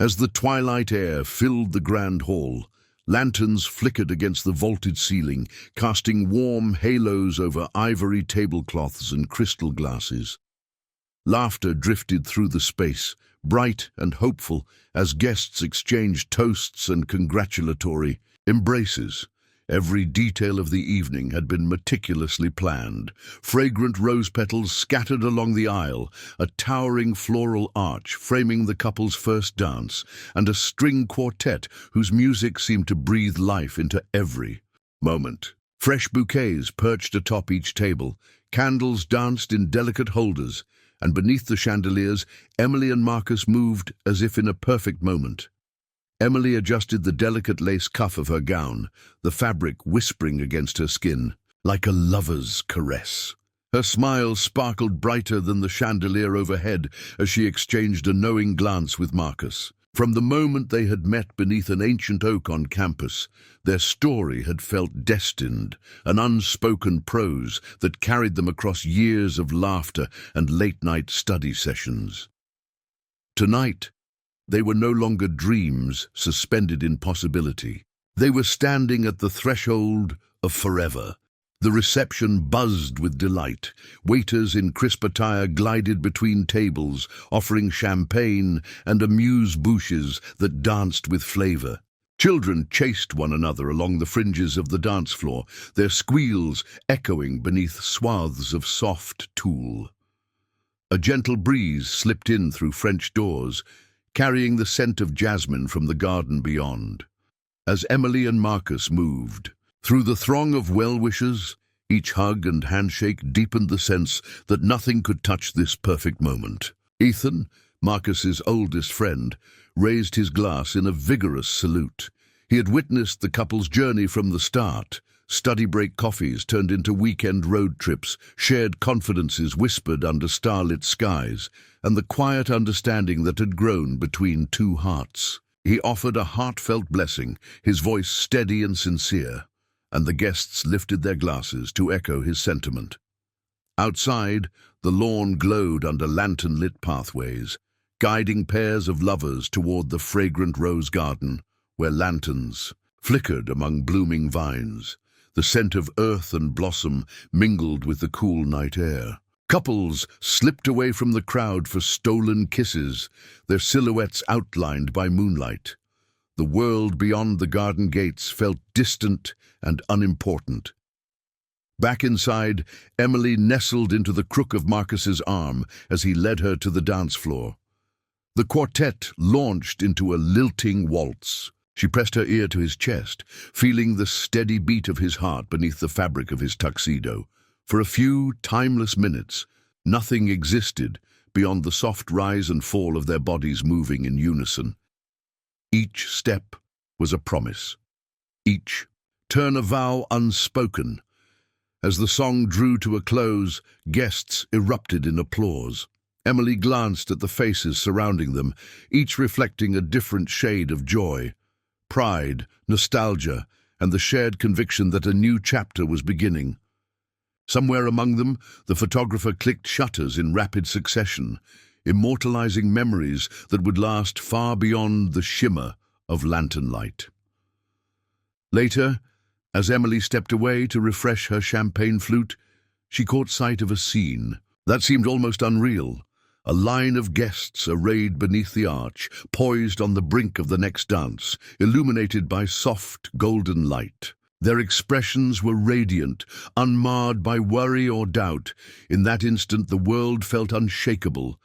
As the twilight air filled the grand hall, lanterns flickered against the vaulted ceiling, casting warm halos over ivory tablecloths and crystal glasses. Laughter drifted through the space, bright and hopeful, as guests exchanged toasts and congratulatory embraces. Every detail of the evening had been meticulously planned. Fragrant rose petals scattered along the aisle, a towering floral arch framing the couple's first dance, and a string quartet whose music seemed to breathe life into every moment. Fresh bouquets perched atop each table, candles danced in delicate holders, and beneath the chandeliers, Emily and Marcus moved as if in a perfect moment. Emily adjusted the delicate lace cuff of her gown, the fabric whispering against her skin, like a lover's caress. Her smile sparkled brighter than the chandelier overhead as she exchanged a knowing glance with Marcus. From the moment they had met beneath an ancient oak on campus, their story had felt destined, an unspoken prose that carried them across years of laughter and late-night study sessions. Tonight, they were no longer dreams suspended in possibility. They were standing at the threshold of forever. The reception buzzed with delight. Waiters in crisp attire glided between tables, offering champagne and amuse-bouches that danced with flavor. Children chased one another along the fringes of the dance floor, their squeals echoing beneath swaths of soft tulle. A gentle breeze slipped in through French doors, carrying the scent of jasmine from the garden beyond. As Emily and Marcus moved through the throng of well-wishers, each hug and handshake deepened the sense that nothing could touch this perfect moment. Ethan, Marcus's oldest friend, raised his glass in a vigorous salute. He had witnessed the couple's journey from the start. Study break coffees turned into weekend road trips, shared confidences whispered under starlit skies, and the quiet understanding that had grown between two hearts. He offered a heartfelt blessing, his voice steady and sincere, and the guests lifted their glasses to echo his sentiment. Outside, the lawn glowed under lantern-lit pathways, guiding pairs of lovers toward the fragrant rose garden, where lanterns flickered among blooming vines. The scent of earth and blossom mingled with the cool night air. Couples slipped away from the crowd for stolen kisses, their silhouettes outlined by moonlight. The world beyond the garden gates felt distant and unimportant. Back inside, Emily nestled into the crook of Marcus's arm as he led her to the dance floor. The quartet launched into a lilting waltz. She pressed her ear to his chest, feeling the steady beat of his heart beneath the fabric of his tuxedo. For a few timeless minutes, nothing existed beyond the soft rise and fall of their bodies moving in unison. Each step was a promise. Each turn a vow unspoken. As the song drew to a close, guests erupted in applause. Emily glanced at the faces surrounding them, each reflecting a different shade of joy. Pride, nostalgia, and the shared conviction that a new chapter was beginning. Somewhere among them, the photographer clicked shutters in rapid succession, immortalizing memories that would last far beyond the shimmer of lantern light. Later, as Emily stepped away to refresh her champagne flute, she caught sight of a scene that seemed almost unreal. A line of guests arrayed beneath the arch, poised on the brink of the next dance, illuminated by soft golden light. Their expressions were radiant, unmarred by worry or doubt. In that instant the world felt unshakable,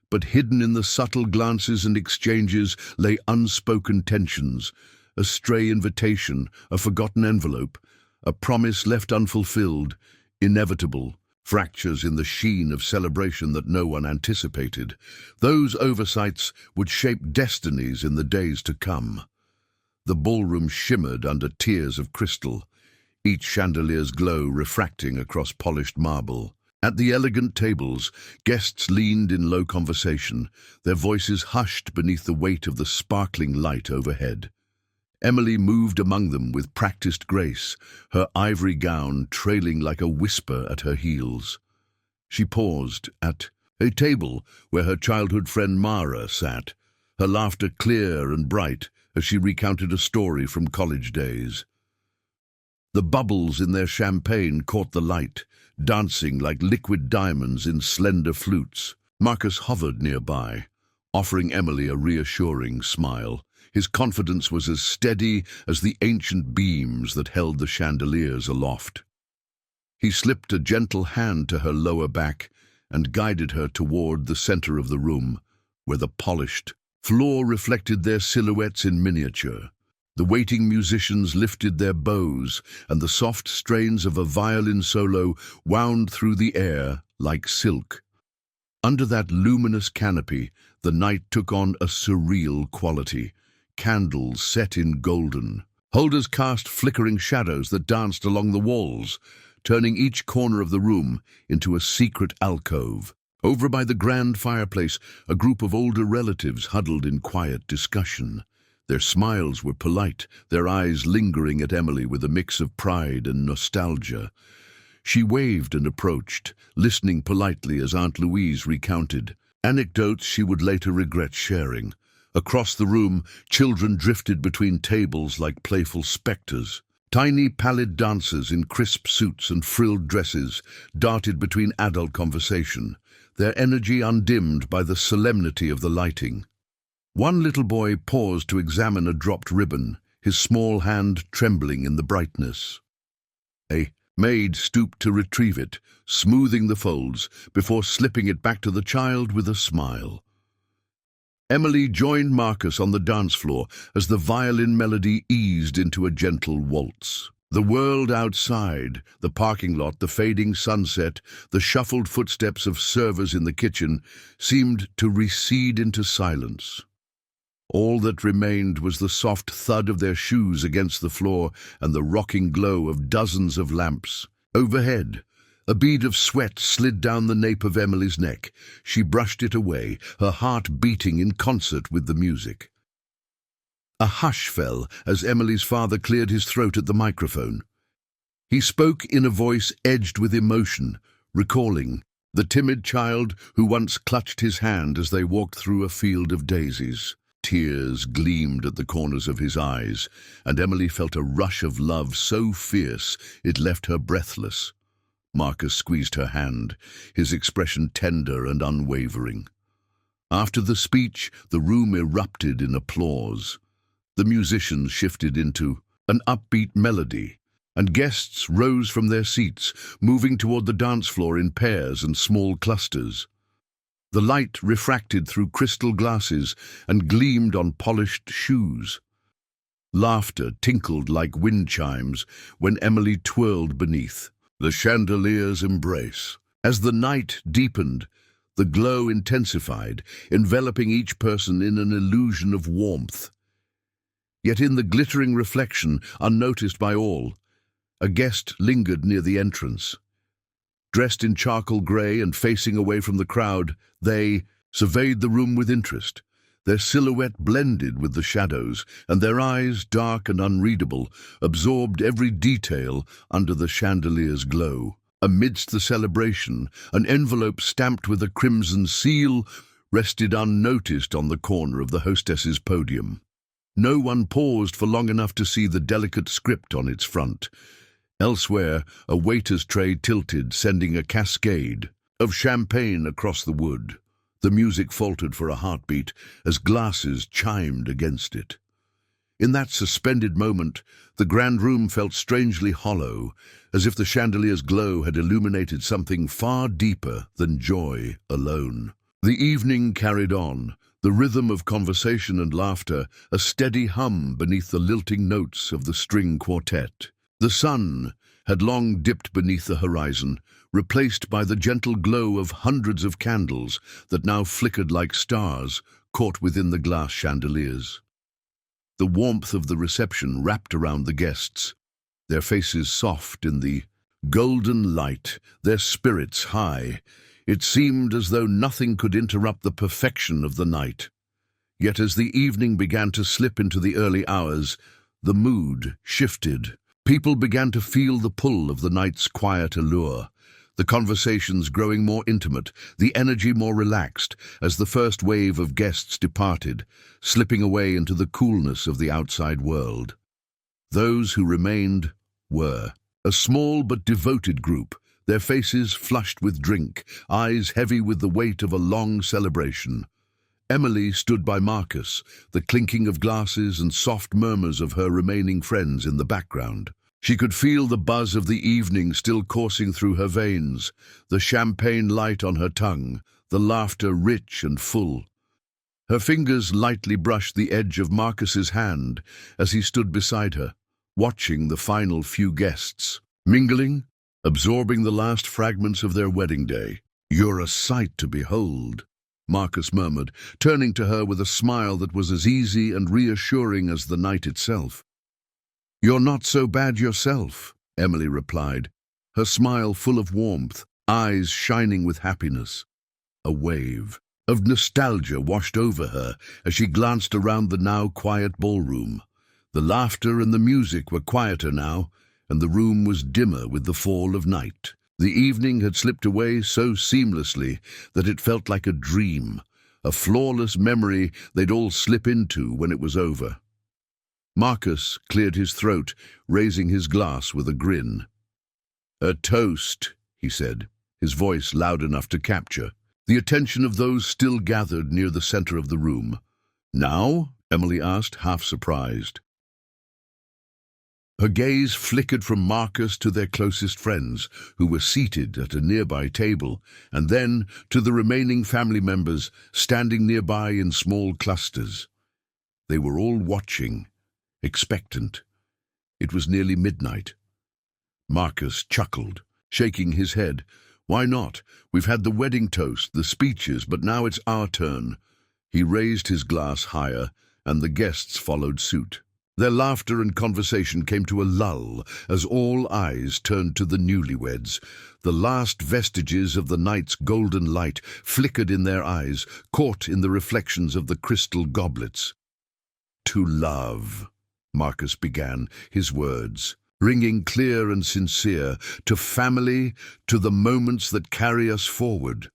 but hidden in the subtle glances and exchanges lay unspoken tensions, a stray invitation, a forgotten envelope, a promise left unfulfilled, inevitable. Fractures in the sheen of celebration that no one anticipated. Those oversights would shape destinies in the days to come. The ballroom shimmered under tiers of crystal, each chandelier's glow refracting across polished marble. At the elegant tables, guests leaned in low conversation, their voices hushed beneath the weight of the sparkling light overhead. Emily moved among them with practiced grace, her ivory gown trailing like a whisper at her heels. She paused at a table where her childhood friend Mara sat, her laughter clear and bright as she recounted a story from college days. The bubbles in their champagne caught the light, dancing like liquid diamonds in slender flutes. Marcus hovered nearby, offering Emily a reassuring smile. His confidence was as steady as the ancient beams that held the chandeliers aloft. He slipped a gentle hand to her lower back and guided her toward the center of the room, where the polished floor reflected their silhouettes in miniature. The waiting musicians lifted their bows, and the soft strains of a violin solo wound through the air like silk. Under that luminous canopy, the night took on a surreal quality. Candles set in golden. Holders cast flickering shadows that danced along the walls, turning each corner of the room into a secret alcove. Over by the grand fireplace, a group of older relatives huddled in quiet discussion. Their smiles were polite, their eyes lingering at Emily with a mix of pride and nostalgia. She waved and approached, listening politely as Aunt Louise recounted anecdotes she would later regret sharing. Across the room, children drifted between tables like playful specters. Tiny, pallid dancers in crisp suits and frilled dresses darted between adult conversation, their energy undimmed by the solemnity of the lighting. One little boy paused to examine a dropped ribbon, his small hand trembling in the brightness. A maid stooped to retrieve it, smoothing the folds before slipping it back to the child with a smile. Emily joined Marcus on the dance floor as the violin melody eased into a gentle waltz. The world outside, the parking lot, the fading sunset, the shuffled footsteps of servers in the kitchen seemed to recede into silence. All that remained was the soft thud of their shoes against the floor and the rocking glow of dozens of lamps. Overhead, a bead of sweat slid down the nape of Emily's neck. She brushed it away, her heart beating in concert with the music. A hush fell as Emily's father cleared his throat at the microphone. He spoke in a voice edged with emotion, recalling the timid child who once clutched his hand as they walked through a field of daisies. Tears gleamed at the corners of his eyes, and Emily felt a rush of love so fierce it left her breathless. Marcus squeezed her hand, his expression tender and unwavering. After the speech, the room erupted in applause. The musicians shifted into an upbeat melody, and guests rose from their seats, moving toward the dance floor in pairs and small clusters. The light refracted through crystal glasses and gleamed on polished shoes. Laughter tinkled like wind chimes when Emily twirled beneath the chandelier's embrace. As the night deepened, the glow intensified, enveloping each person in an illusion of warmth. Yet in the glittering reflection, unnoticed by all, a guest lingered near the entrance. Dressed in charcoal grey and facing away from the crowd, they surveyed the room with interest. Their silhouette blended with the shadows, and their eyes, dark and unreadable, absorbed every detail under the chandelier's glow. Amidst the celebration, an envelope stamped with a crimson seal rested unnoticed on the corner of the hostess's podium. No one paused for long enough to see the delicate script on its front. Elsewhere, a waiter's tray tilted, sending a cascade of champagne across the wood. The music faltered for a heartbeat as glasses chimed against it. In that suspended moment, the grand room felt strangely hollow, as if the chandelier's glow had illuminated something far deeper than joy alone. The evening carried on, the rhythm of conversation and laughter, a steady hum beneath the lilting notes of the string quartet. The sun had long dipped beneath the horizon, replaced by the gentle glow of hundreds of candles that now flickered like stars caught within the glass chandeliers. The warmth of the reception wrapped around the guests, their faces soft in the golden light, their spirits high. It seemed as though nothing could interrupt the perfection of the night. Yet as the evening began to slip into the early hours, the mood shifted. People began to feel the pull of the night's quiet allure. the conversations growing more intimate, the energy more relaxed as the first wave of guests departed, slipping away into the coolness of the outside world. Those who remained were a small but devoted group, their faces flushed with drink, eyes heavy with the weight of a long celebration. Emily stood by Marcus, the clinking of glasses and soft murmurs of her remaining friends in the background. She could feel the buzz of the evening still coursing through her veins, the champagne light on her tongue, the laughter rich and full. Her fingers lightly brushed the edge of Marcus's hand as he stood beside her, watching the final few guests, mingling, absorbing the last fragments of their wedding day. "You're a sight to behold," Marcus murmured, turning to her with a smile that was as easy and reassuring as the night itself. "You're not so bad yourself," Emily replied, her smile full of warmth, eyes shining with happiness. A wave of nostalgia washed over her as she glanced around the now quiet ballroom. The laughter and the music were quieter now, and the room was dimmer with the fall of night. The evening had slipped away so seamlessly that it felt like a dream, a flawless memory they'd all slip into when it was over. Marcus cleared his throat, raising his glass with a grin. "A toast," he said, his voice loud enough to capture the attention of those still gathered near the center of the room. "Now?" Emily asked, half surprised. Her gaze flickered from Marcus to their closest friends, who were seated at a nearby table, and then to the remaining family members standing nearby in small clusters. They were all watching, expectant. It was nearly midnight. Marcus chuckled, shaking his head. "Why not? We've had the wedding toast, the speeches, but now it's our turn." He raised his glass higher, and the guests followed suit. Their laughter and conversation came to a lull as all eyes turned to the newlyweds. The last vestiges of the night's golden light flickered in their eyes, caught in the reflections of the crystal goblets. "To love," Marcus began, his words ringing clear and sincere, "to family, to the moments that carry us forward."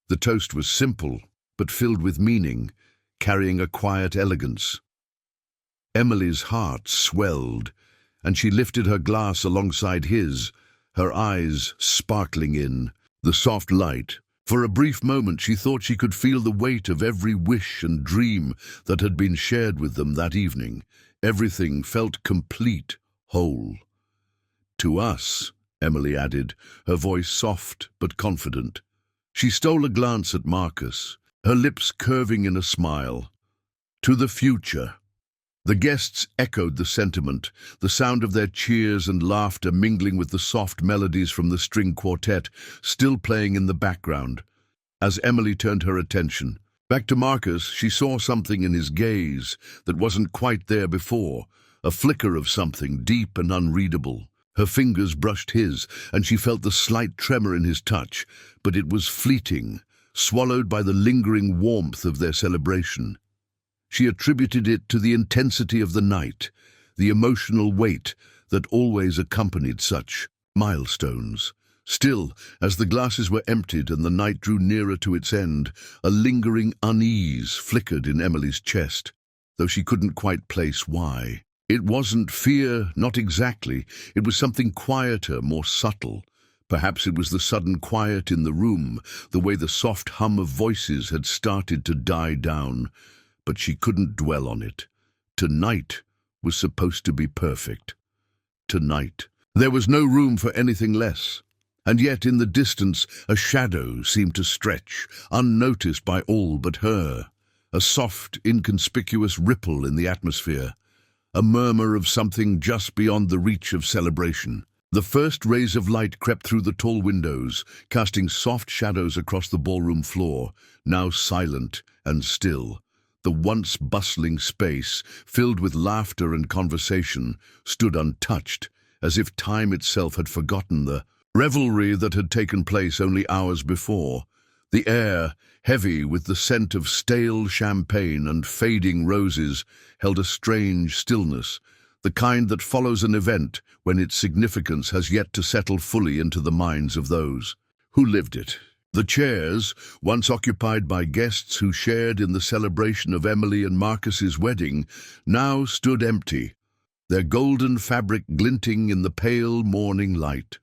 The toast was simple, but filled with meaning, carrying a quiet elegance. Emily's heart swelled, and she lifted her glass alongside his, her eyes sparkling in the soft light. For a brief moment she thought she could feel the weight of every wish and dream that had been shared with them that evening. Everything felt complete, whole. "To us," Emily added, her voice soft but confident. She stole a glance at Marcus, her lips curving in a smile. "To the future." The guests echoed the sentiment, the sound of their cheers and laughter mingling with the soft melodies from the string quartet still playing in the background. As Emily turned her attention back to Marcus, she saw something in his gaze that wasn't quite there before, a flicker of something deep and unreadable. Her fingers brushed his, and she felt the slight tremor in his touch, but it was fleeting, swallowed by the lingering warmth of their celebration. She attributed it to the intensity of the night, the emotional weight that always accompanied such milestones. Still, as the glasses were emptied and the night drew nearer to its end, a lingering unease flickered in Emily's chest, though she couldn't quite place why. It wasn't fear, not exactly. It was something quieter, more subtle. Perhaps it was the sudden quiet in the room, the way the soft hum of voices had started to die down. But she couldn't dwell on it. Tonight was supposed to be perfect. Tonight. There was no room for anything less. And yet in the distance a shadow seemed to stretch, unnoticed by all but her. A soft, inconspicuous ripple in the atmosphere. A murmur of something just beyond the reach of celebration. The first rays of light crept through the tall windows, casting soft shadows across the ballroom floor, now silent and still. The once bustling space, filled with laughter and conversation, stood untouched, as if time itself had forgotten the revelry that had taken place only hours before. The air, heavy with the scent of stale champagne and fading roses, held a strange stillness, the kind that follows an event when its significance has yet to settle fully into the minds of those who lived it. The chairs, once occupied by guests who shared in the celebration of Emily and Marcus's wedding, now stood empty, their golden fabric glinting in the pale morning light.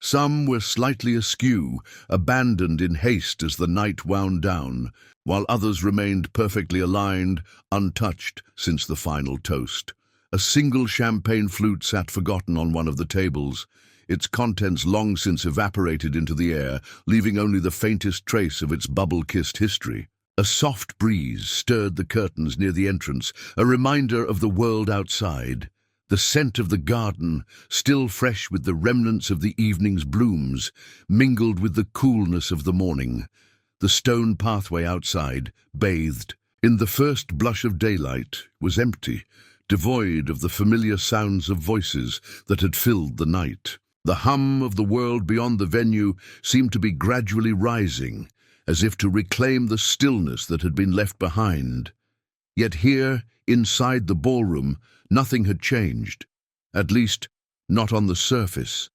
Some were slightly askew, abandoned in haste as the night wound down, while others remained perfectly aligned, untouched since the final toast. A single champagne flute sat forgotten on one of the tables, its contents long since evaporated into the air, leaving only the faintest trace of its bubble-kissed history. A soft breeze stirred the curtains near the entrance, a reminder of the world outside. The scent of the garden, still fresh with the remnants of the evening's blooms, mingled with the coolness of the morning. The stone pathway outside, bathed in the first blush of daylight, was empty, devoid of the familiar sounds of voices that had filled the night. The hum of the world beyond the venue seemed to be gradually rising, as if to reclaim the stillness that had been left behind. Yet here, inside the ballroom, nothing had changed, at least not on the surface.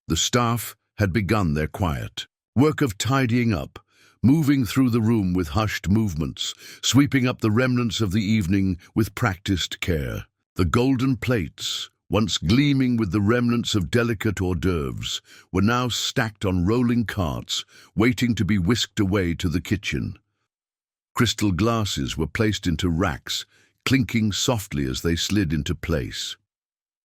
The staff had begun their quiet work of tidying up, moving through the room with hushed movements, sweeping up the remnants of the evening with practiced care. The golden plates, once gleaming with the remnants of delicate hors d'oeuvres, were now stacked on rolling carts, waiting to be whisked away to the kitchen. Crystal glasses were placed into racks, clinking softly as they slid into place.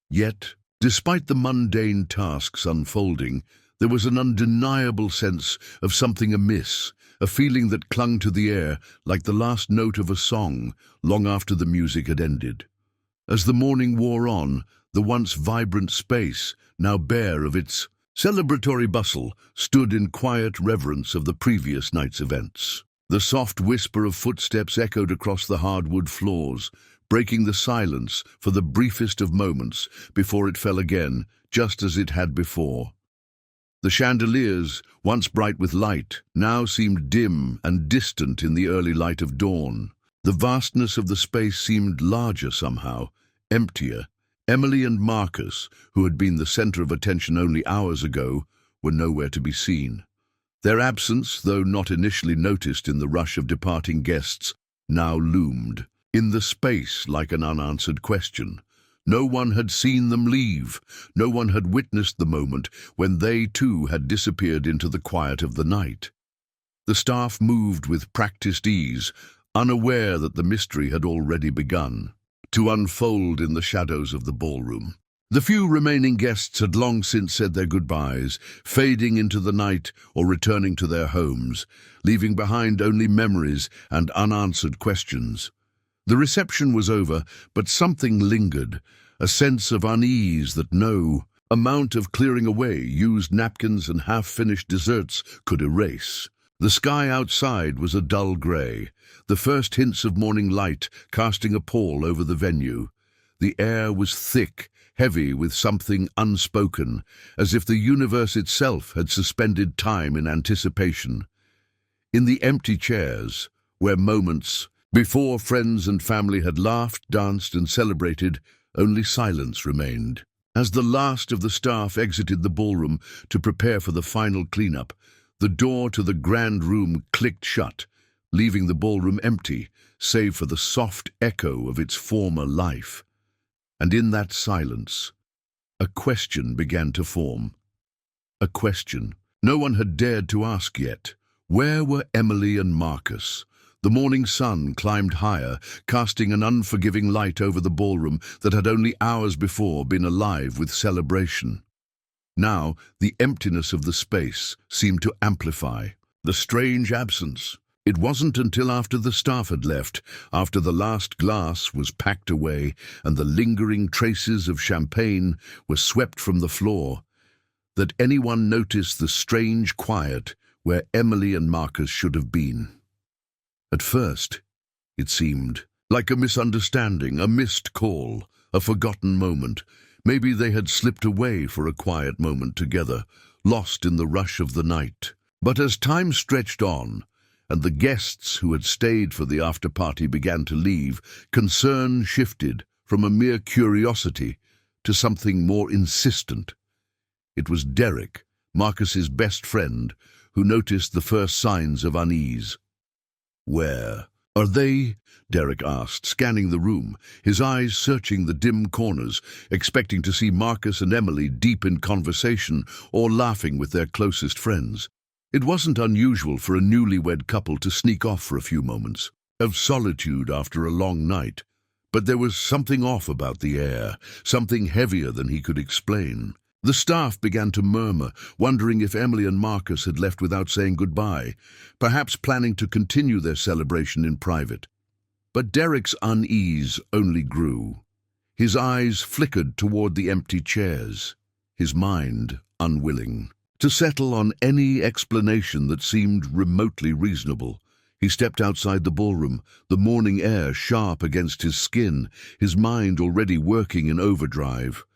Yet, despite the mundane tasks unfolding, there was an undeniable sense of something amiss, a feeling that clung to the air like the last note of a song long after the music had ended. As the morning wore on, the once vibrant space, now bare of its celebratory bustle, stood in quiet reverence of the previous night's events. The soft whisper of footsteps echoed across the hardwood floors, breaking the silence for the briefest of moments before it fell again, just as it had before. The chandeliers, once bright with light, now seemed dim and distant in the early light of dawn. The vastness of the space seemed larger somehow, emptier. Emily and Marcus, who had been the center of attention only hours ago, were nowhere to be seen. Their absence, though not initially noticed in the rush of departing guests, now loomed in the space like an unanswered question. No one had seen them leave. No one had witnessed the moment when they too had disappeared into the quiet of the night. The staff moved with practiced ease, unaware that the mystery had already begun to unfold in the shadows of the ballroom. The few remaining guests had long since said their goodbyes, fading into the night or returning to their homes, leaving behind only memories and unanswered questions. The reception was over, but something lingered, a sense of unease that no amount of clearing away used napkins and half-finished desserts could erase. The sky outside was a dull grey, the first hints of morning light casting a pall over the venue. The air was thick, heavy with something unspoken, as if the universe itself had suspended time in anticipation. In the empty chairs, where moments before friends and family had laughed, danced, and celebrated, only silence remained. As the last of the staff exited the ballroom to prepare for the final cleanup, the door to the grand room clicked shut, leaving the ballroom empty, save for the soft echo of its former life. And in that silence, a question began to form. A question no one had dared to ask yet. Where were Emily and Marcus? The morning sun climbed higher, casting an unforgiving light over the ballroom that had only hours before been alive with celebration. Now, the emptiness of the space seemed to amplify the strange absence. It wasn't until after the staff had left, after the last glass was packed away and the lingering traces of champagne were swept from the floor, that anyone noticed the strange quiet where Emily and Marcus should have been. At first, it seemed like a misunderstanding, a missed call, a forgotten moment. Maybe they had slipped away for a quiet moment together, lost in the rush of the night. But as time stretched on, and the guests who had stayed for the after-party began to leave, concern shifted from a mere curiosity to something more insistent. It was Derek, Marcus's best friend, who noticed the first signs of unease. "Where are they?" Derek asked, scanning the room, his eyes searching the dim corners, expecting to see Marcus and Emily deep in conversation or laughing with their closest friends. It wasn't unusual for a newlywed couple to sneak off for a few moments of solitude after a long night, but there was something off about the air, something heavier than he could explain. The staff began to murmur, wondering if Emily and Marcus had left without saying goodbye, perhaps planning to continue their celebration in private. But Derek's unease only grew. His eyes flickered toward the empty chairs, his mind unwilling to settle on any explanation that seemed remotely reasonable. He stepped outside the ballroom, the morning air sharp against his skin, his mind already working in overdrive.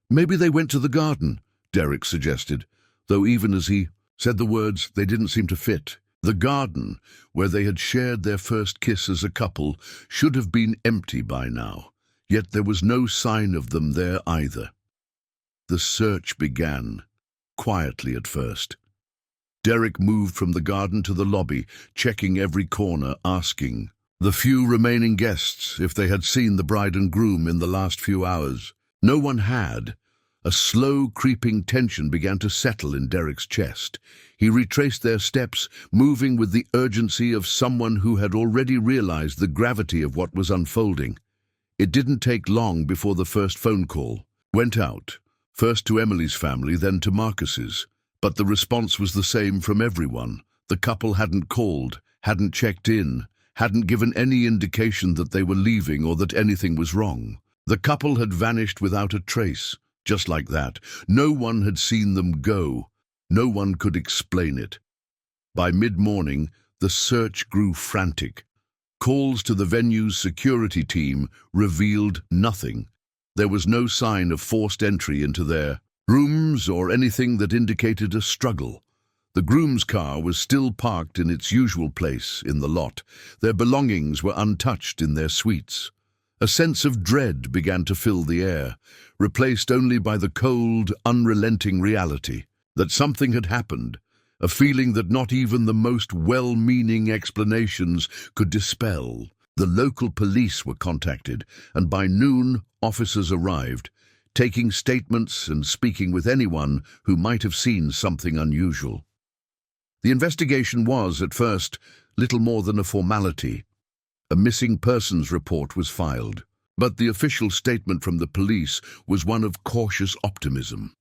"Maybe they went to the garden," Derek suggested, though even as he said the words, they didn't seem to fit. The garden, where they had shared their first kiss as a couple, should have been empty by now, yet there was no sign of them there either. The search began, quietly at first. Derek moved from the garden to the lobby, checking every corner, asking the few remaining guests if they had seen the bride and groom in the last few hours. No one had. A slow, creeping tension began to settle in Derek's chest. He retraced their steps, moving with the urgency of someone who had already realized the gravity of what was unfolding. It didn't take long before the first phone call went out, first to Emily's family, then to Marcus's. But the response was the same from everyone. The couple hadn't called, hadn't checked in, hadn't given any indication that they were leaving or that anything was wrong. The couple had vanished without a trace, just like that. No one had seen them go. No one could explain it. By mid-morning, the search grew frantic. Calls to the venue's security team revealed nothing. There was no sign of forced entry into their rooms or anything that indicated a struggle. The groom's car was still parked in its usual place in the lot. Their belongings were untouched in their suites. A sense of dread began to fill the air, replaced only by the cold, unrelenting reality that something had happened, a feeling that not even the most well-meaning explanations could dispel. The local police were contacted, and by noon, officers arrived, taking statements and speaking with anyone who might have seen something unusual. The investigation was, at first, little more than a formality. A missing persons report was filed, but the official statement from the police was one of cautious optimism.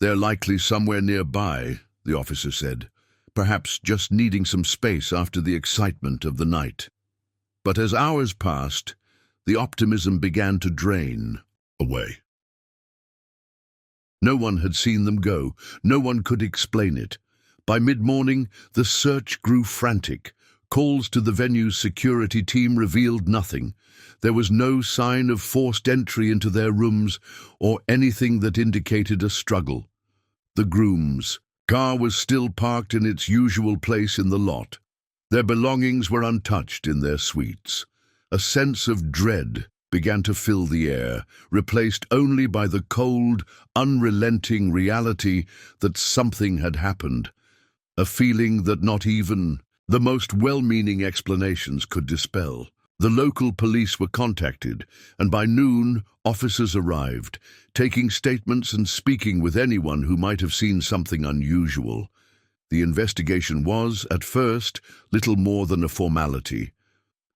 "They're likely somewhere nearby," the officer said, perhaps just needing some space after the excitement of the night. But as hours passed, the optimism began to drain away. No one had seen them go. No one could explain it. By mid-morning, the search grew frantic. Calls to the venue's security team revealed nothing. There was no sign of forced entry into their rooms or anything that indicated a struggle. The groom's car was still parked in its usual place in the lot. Their belongings were untouched in their suites. A sense of dread began to fill the air, replaced only by the cold, unrelenting reality that something had happened, a feeling that not even the most well-meaning explanations could dispel. The local police were contacted, and by noon, officers arrived, taking statements and speaking with anyone who might have seen something unusual. The investigation was, at first, little more than a formality.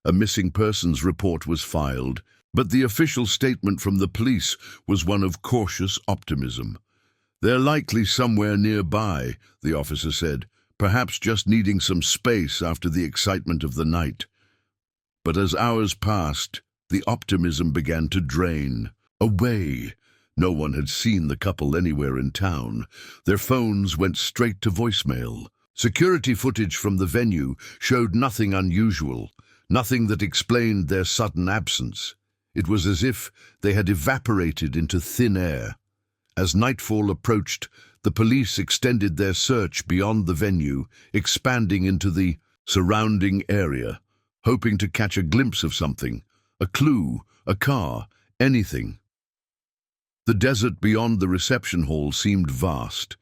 A missing persons report was filed, but the official statement from the police was one of cautious optimism. "They're likely somewhere nearby," the officer said, perhaps just needing some space after the excitement of the night. But as hours passed, the optimism began to drain away. No one had seen the couple anywhere in town. Their phones went straight to voicemail. Security footage from the venue showed nothing unusual, nothing that explained their sudden absence. It was as if they had evaporated into thin air. As nightfall approached, the police extended their search beyond the venue, expanding into the surrounding area, hoping to catch a glimpse of something, a clue, a car, anything. The desert beyond the reception hall seemed vast,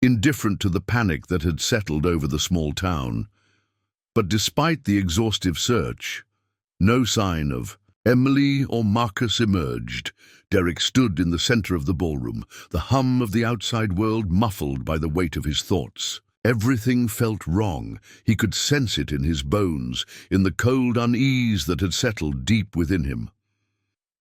indifferent to the panic that had settled over the small town. But despite the exhaustive search, no sign of Emily or Marcus emerged. Derek stood in the center of the ballroom, the hum of the outside world muffled by the weight of his thoughts. Everything felt wrong. He could sense it in his bones, in the cold unease that had settled deep within him.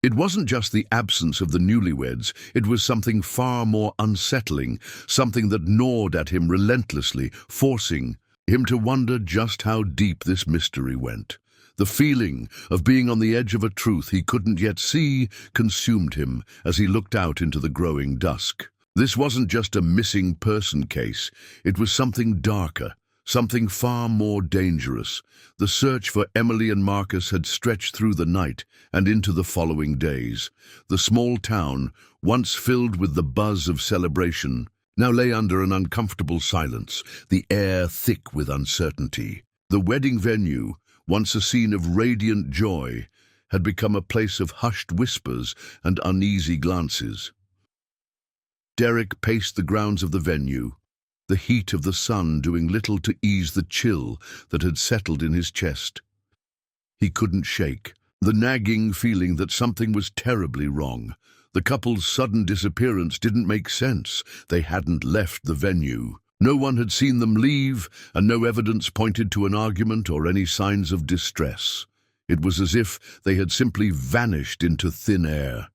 It wasn't just the absence of the newlyweds, it was something far more unsettling, something that gnawed at him relentlessly, forcing him to wonder just how deep this mystery went. The feeling of being on the edge of a truth he couldn't yet see consumed him as he looked out into the growing dusk. This wasn't just a missing person case, it was something darker, something far more dangerous. The search for Emily and Marcus had stretched through the night and into the following days. The small town, once filled with the buzz of celebration, now lay under an uncomfortable silence, the air thick with uncertainty. The wedding venue, once a scene of radiant joy, had become a place of hushed whispers and uneasy glances. Derek paced the grounds of the venue, the heat of the sun doing little to ease the chill that had settled in his chest. He couldn't shake the nagging feeling that something was terribly wrong. The couple's sudden disappearance didn't make sense. They hadn't left the venue. No one had seen them leave, and no evidence pointed to an argument or any signs of distress. It was as if they had simply vanished into thin air.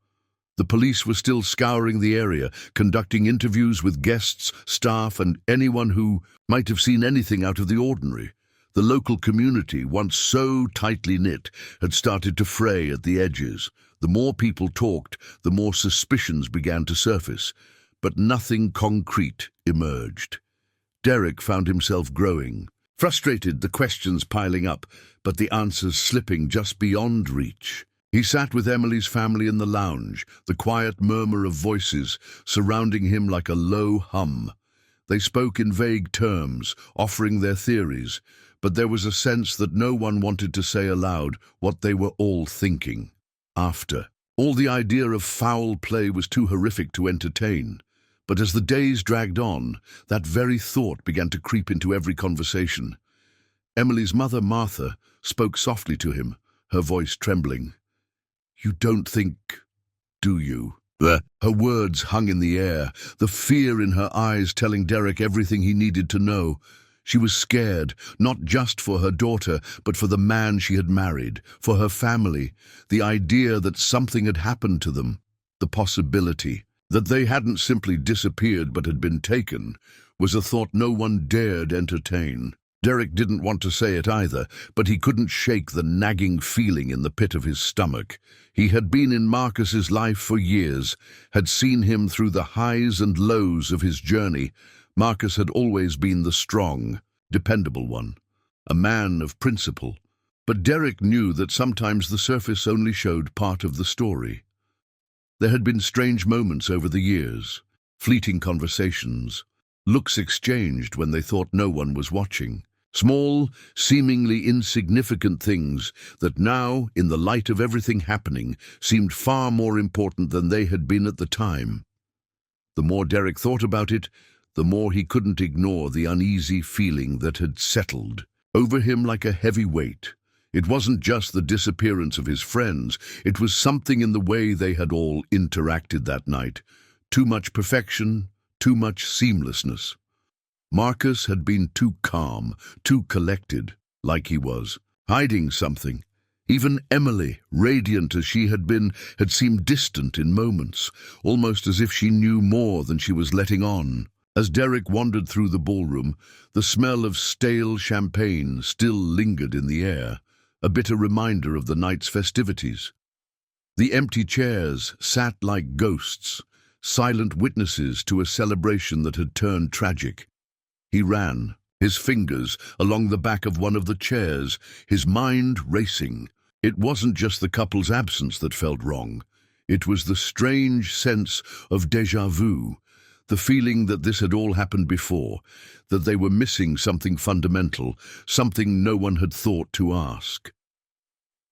The police were still scouring the area, conducting interviews with guests, staff, and anyone who might have seen anything out of the ordinary. The local community, once so tightly knit, had started to fray at the edges. The more people talked, the more suspicions began to surface, but nothing concrete emerged. Derek found himself growing frustrated, the questions piling up, but the answers slipping just beyond reach. He sat with Emily's family in the lounge, the quiet murmur of voices surrounding him like a low hum. They spoke in vague terms, offering their theories, but there was a sense that no one wanted to say aloud what they were all thinking. After all, the idea of foul play was too horrific to entertain. But as the days dragged on, that very thought began to creep into every conversation. Emily's mother, Martha, spoke softly to him, her voice trembling. "You don't think, do you?" Her words hung in the air, the fear in her eyes telling Derek everything he needed to know. She was scared, not just for her daughter, but for the man she had married, for her family, the idea that something had happened to them, the possibility that they hadn't simply disappeared but had been taken, was a thought no one dared entertain. Derek didn't want to say it either, but he couldn't shake the nagging feeling in the pit of his stomach. He had been in Marcus's life for years, had seen him through the highs and lows of his journey. Marcus had always been the strong, dependable one, a man of principle. But Derek knew that sometimes the surface only showed part of the story. There had been strange moments over the years, fleeting conversations, looks exchanged when they thought no one was watching. Small, seemingly insignificant things that now, in the light of everything happening, seemed far more important than they had been at the time. The more Derek thought about it, the more he couldn't ignore the uneasy feeling that had settled over him like a heavy weight. It wasn't just the disappearance of his friends, it was something in the way they had all interacted that night. Too much perfection, too much seamlessness. Marcus had been too calm, too collected, like he was hiding something. Even Emily, radiant as she had been, had seemed distant in moments, almost as if she knew more than she was letting on. As Derek wandered through the ballroom, the smell of stale champagne still lingered in the air, a bitter reminder of the night's festivities. The empty chairs sat like ghosts, silent witnesses to a celebration that had turned tragic. He ran, his fingers along the back of one of the chairs, his mind racing. It wasn't just the couple's absence that felt wrong. It was the strange sense of déjà vu, the feeling that this had all happened before, that they were missing something fundamental, something no one had thought to ask.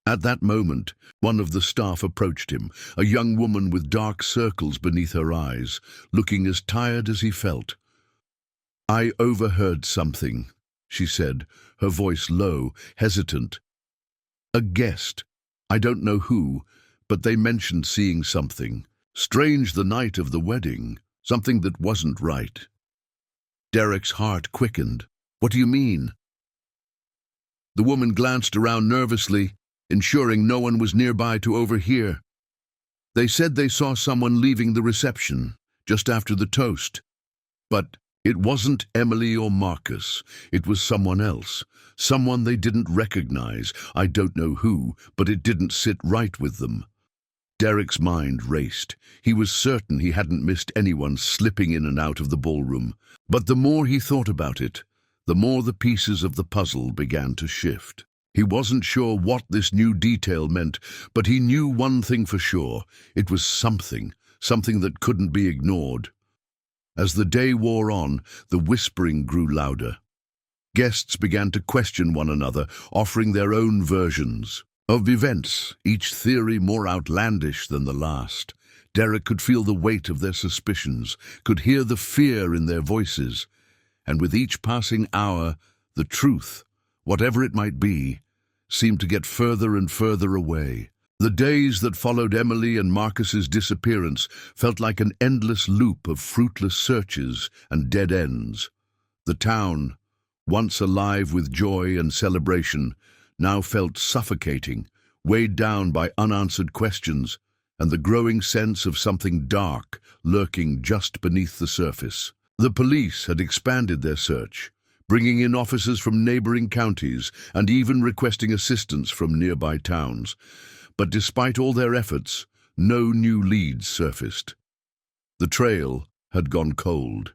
At that moment, one of the staff approached him, a young woman with dark circles beneath her eyes, looking as tired as he felt. "I overheard something," she said, her voice low, hesitant. "A guest. I don't know who, but they mentioned seeing something. Strange the night of the wedding. Something that wasn't right." Derek's heart quickened. "What do you mean?" The woman glanced around nervously, ensuring no one was nearby to overhear. "They said they saw someone leaving the reception, just after the toast. But it wasn't Emily or Marcus. It was someone else. Someone they didn't recognize. I don't know who, but it didn't sit right with them." Derek's mind raced. He was certain he hadn't missed anyone slipping in and out of the ballroom. But the more he thought about it, the more the pieces of the puzzle began to shift. He wasn't sure what this new detail meant, but he knew one thing for sure. It was something that couldn't be ignored. As the day wore on, the whispering grew louder. Guests began to question one another, offering their own versions of events, each theory more outlandish than the last. Derek could feel the weight of their suspicions, could hear the fear in their voices, and with each passing hour, the truth, whatever it might be, seemed to get further and further away. The days that followed Emily and Marcus's disappearance felt like an endless loop of fruitless searches and dead ends. The town, once alive with joy and celebration, now felt suffocating, weighed down by unanswered questions and the growing sense of something dark lurking just beneath the surface. The police had expanded their search, bringing in officers from neighboring counties and even requesting assistance from nearby towns. But despite all their efforts, no new leads surfaced. The trail had gone cold.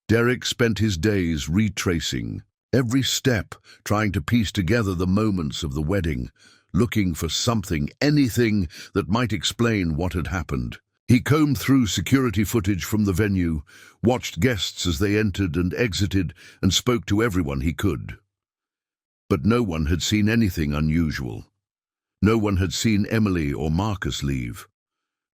Derek spent his days retracing every step, trying to piece together the moments of the wedding, looking for something, anything that might explain what had happened. He combed through security footage from the venue, watched guests as they entered and exited, and spoke to everyone he could. But no one had seen anything unusual. No one had seen Emily or Marcus leave.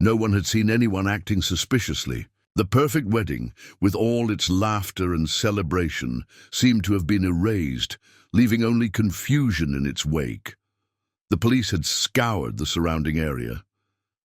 No one had seen anyone acting suspiciously. The perfect wedding, with all its laughter and celebration, seemed to have been erased, leaving only confusion in its wake. The police had scoured the surrounding area.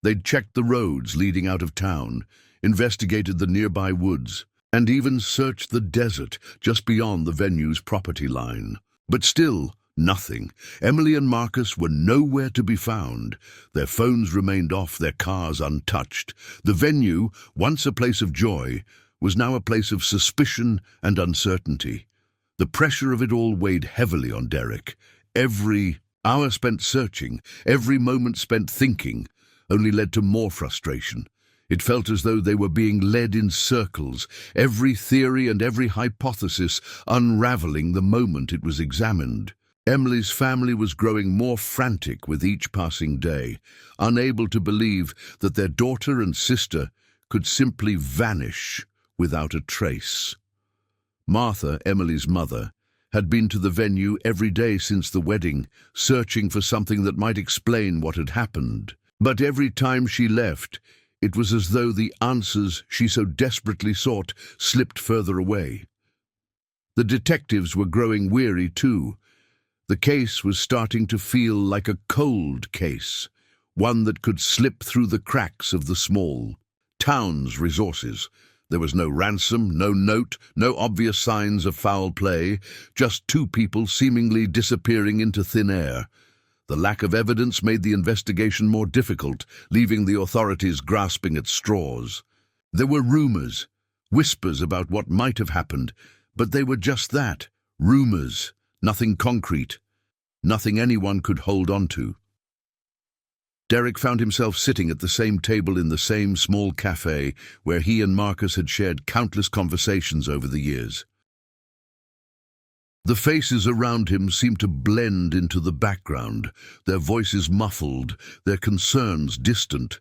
They'd checked the roads leading out of town, investigated the nearby woods, and even searched the desert just beyond the venue's property line. But still, nothing. Emily and Marcus were nowhere to be found. Their phones remained off, their cars untouched. The venue, once a place of joy, was now a place of suspicion and uncertainty. The pressure of it all weighed heavily on Derek. Every hour spent searching, every moment spent thinking, only led to more frustration. It felt as though they were being led in circles, every theory and every hypothesis unraveling the moment it was examined. Emily's family was growing more frantic with each passing day, unable to believe that their daughter and sister could simply vanish without a trace. Martha, Emily's mother, had been to the venue every day since the wedding, searching for something that might explain what had happened. But every time she left, it was as though the answers she so desperately sought slipped further away. The detectives were growing weary too. The case was starting to feel like a cold case, one that could slip through the cracks of the small town's resources. There was no ransom, no note, no obvious signs of foul play, just two people seemingly disappearing into thin air. The lack of evidence made the investigation more difficult, leaving the authorities grasping at straws. There were rumors, whispers about what might have happened, but they were just that, rumors, nothing concrete, nothing anyone could hold on to. Derek found himself sitting at the same table in the same small cafe where he and Marcus had shared countless conversations over the years. The faces around him seemed to blend into the background, their voices muffled, their concerns distant.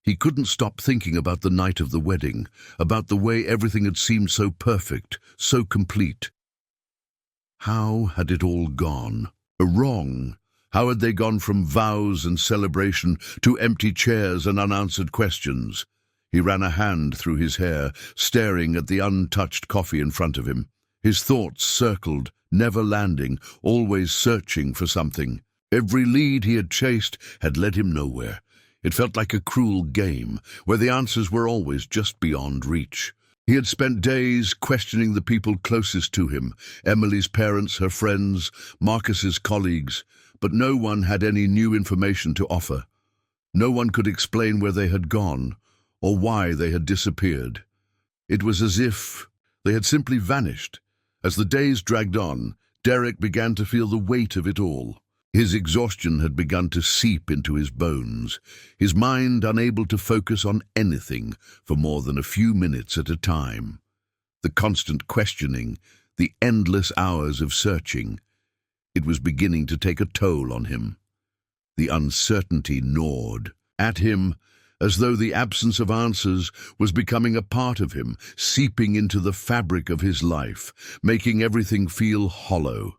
He couldn't stop thinking about the night of the wedding, about the way everything had seemed so perfect, so complete. How had it all gone? Wrong, How had they gone from vows and celebration to empty chairs and unanswered questions? He ran a hand through his hair, staring at the untouched coffee in front of him. His thoughts circled, never landing, always searching for something. Every lead he had chased had led him nowhere. It felt like a cruel game, where the answers were always just beyond reach. He had spent days questioning the people closest to him, Emily's parents, her friends, Marcus's colleagues, but no one had any new information to offer. No one could explain where they had gone, or why they had disappeared. It was as if they had simply vanished. As the days dragged on, Derek began to feel the weight of it all. His exhaustion had begun to seep into his bones, his mind unable to focus on anything for more than a few minutes at a time. The constant questioning, the endless hours of searching, it was beginning to take a toll on him. The uncertainty gnawed at him, as though the absence of answers was becoming a part of him, seeping into the fabric of his life, making everything feel hollow.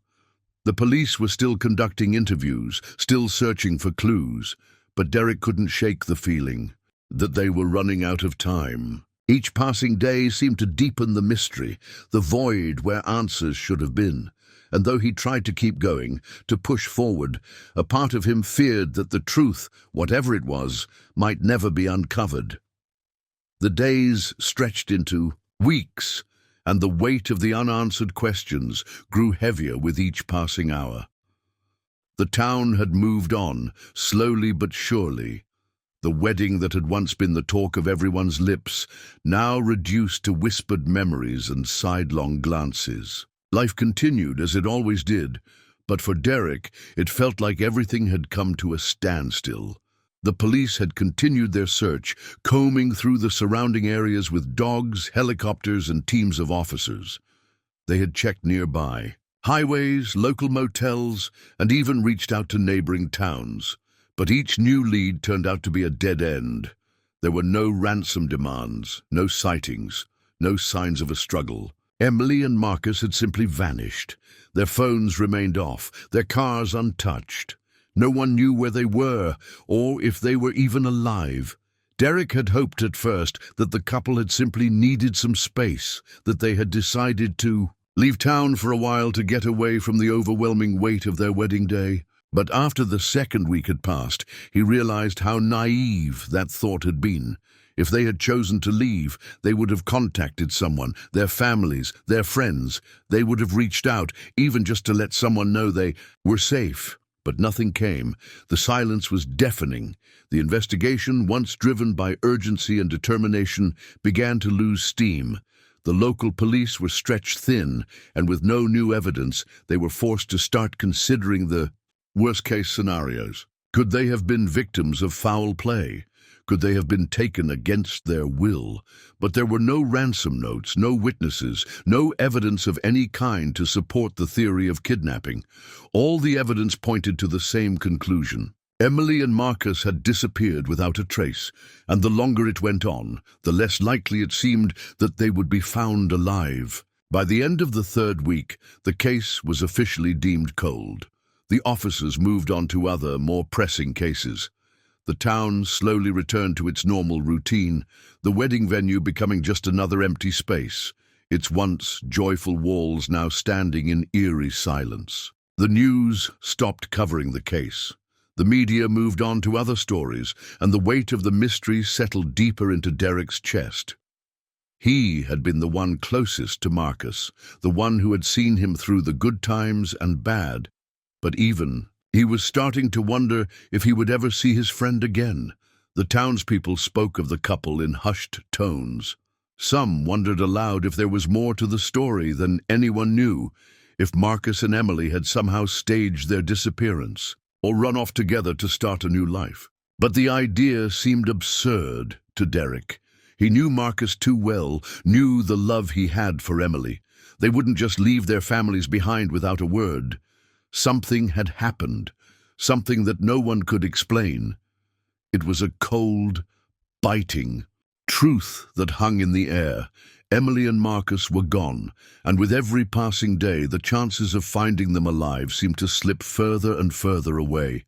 The police were still conducting interviews, still searching for clues, but Derek couldn't shake the feeling that they were running out of time. Each passing day seemed to deepen the mystery, the void where answers should have been. And though he tried to keep going, to push forward, a part of him feared that the truth, whatever it was, might never be uncovered. The days stretched into weeks, and the weight of the unanswered questions grew heavier with each passing hour. The town had moved on, slowly but surely. The wedding that had once been the talk of everyone's lips, now reduced to whispered memories and sidelong glances. Life continued as it always did, but for Derek, it felt like everything had come to a standstill. The police had continued their search, combing through the surrounding areas with dogs, helicopters, and teams of officers. They had checked nearby highways, local motels, and even reached out to neighboring towns. But each new lead turned out to be a dead end. There were no ransom demands, no sightings, no signs of a struggle. Emily and Marcus had simply vanished. Their phones remained off, their cars untouched. No one knew where they were, or if they were even alive. Derek had hoped at first that the couple had simply needed some space, that they had decided to leave town for a while to get away from the overwhelming weight of their wedding day. But after the second week had passed, he realized how naive that thought had been. If they had chosen to leave, they would have contacted someone, their families, their friends. They would have reached out, even just to let someone know they were safe. But nothing came. The silence was deafening. The investigation, once driven by urgency and determination, began to lose steam. The local police were stretched thin, and with no new evidence, they were forced to start considering the worst-case scenarios. Could they have been victims of foul play? Could they have been taken against their will? But there were no ransom notes, no witnesses, no evidence of any kind to support the theory of kidnapping. All the evidence pointed to the same conclusion. Emily and Marcus had disappeared without a trace, and the longer it went on, the less likely it seemed that they would be found alive. By the end of the third week, the case was officially deemed cold. The officers moved on to other, more pressing cases. The town slowly returned to its normal routine, the wedding venue becoming just another empty space, its once joyful walls now standing in eerie silence. The news stopped covering the case. The media moved on to other stories, and the weight of the mystery settled deeper into Derek's chest. He had been the one closest to Marcus, the one who had seen him through the good times and bad. But he was starting to wonder if he would ever see his friend again. The townspeople spoke of the couple in hushed tones. Some wondered aloud if there was more to the story than anyone knew, if Marcus and Emily had somehow staged their disappearance, or run off together to start a new life. But the idea seemed absurd to Derek. He knew Marcus too well, knew the love he had for Emily. They wouldn't just leave their families behind without a word. Something had happened, something that no one could explain. It was a cold, biting truth that hung in the air. Emily and Marcus were gone, and with every passing day, the chances of finding them alive seemed to slip further and further away.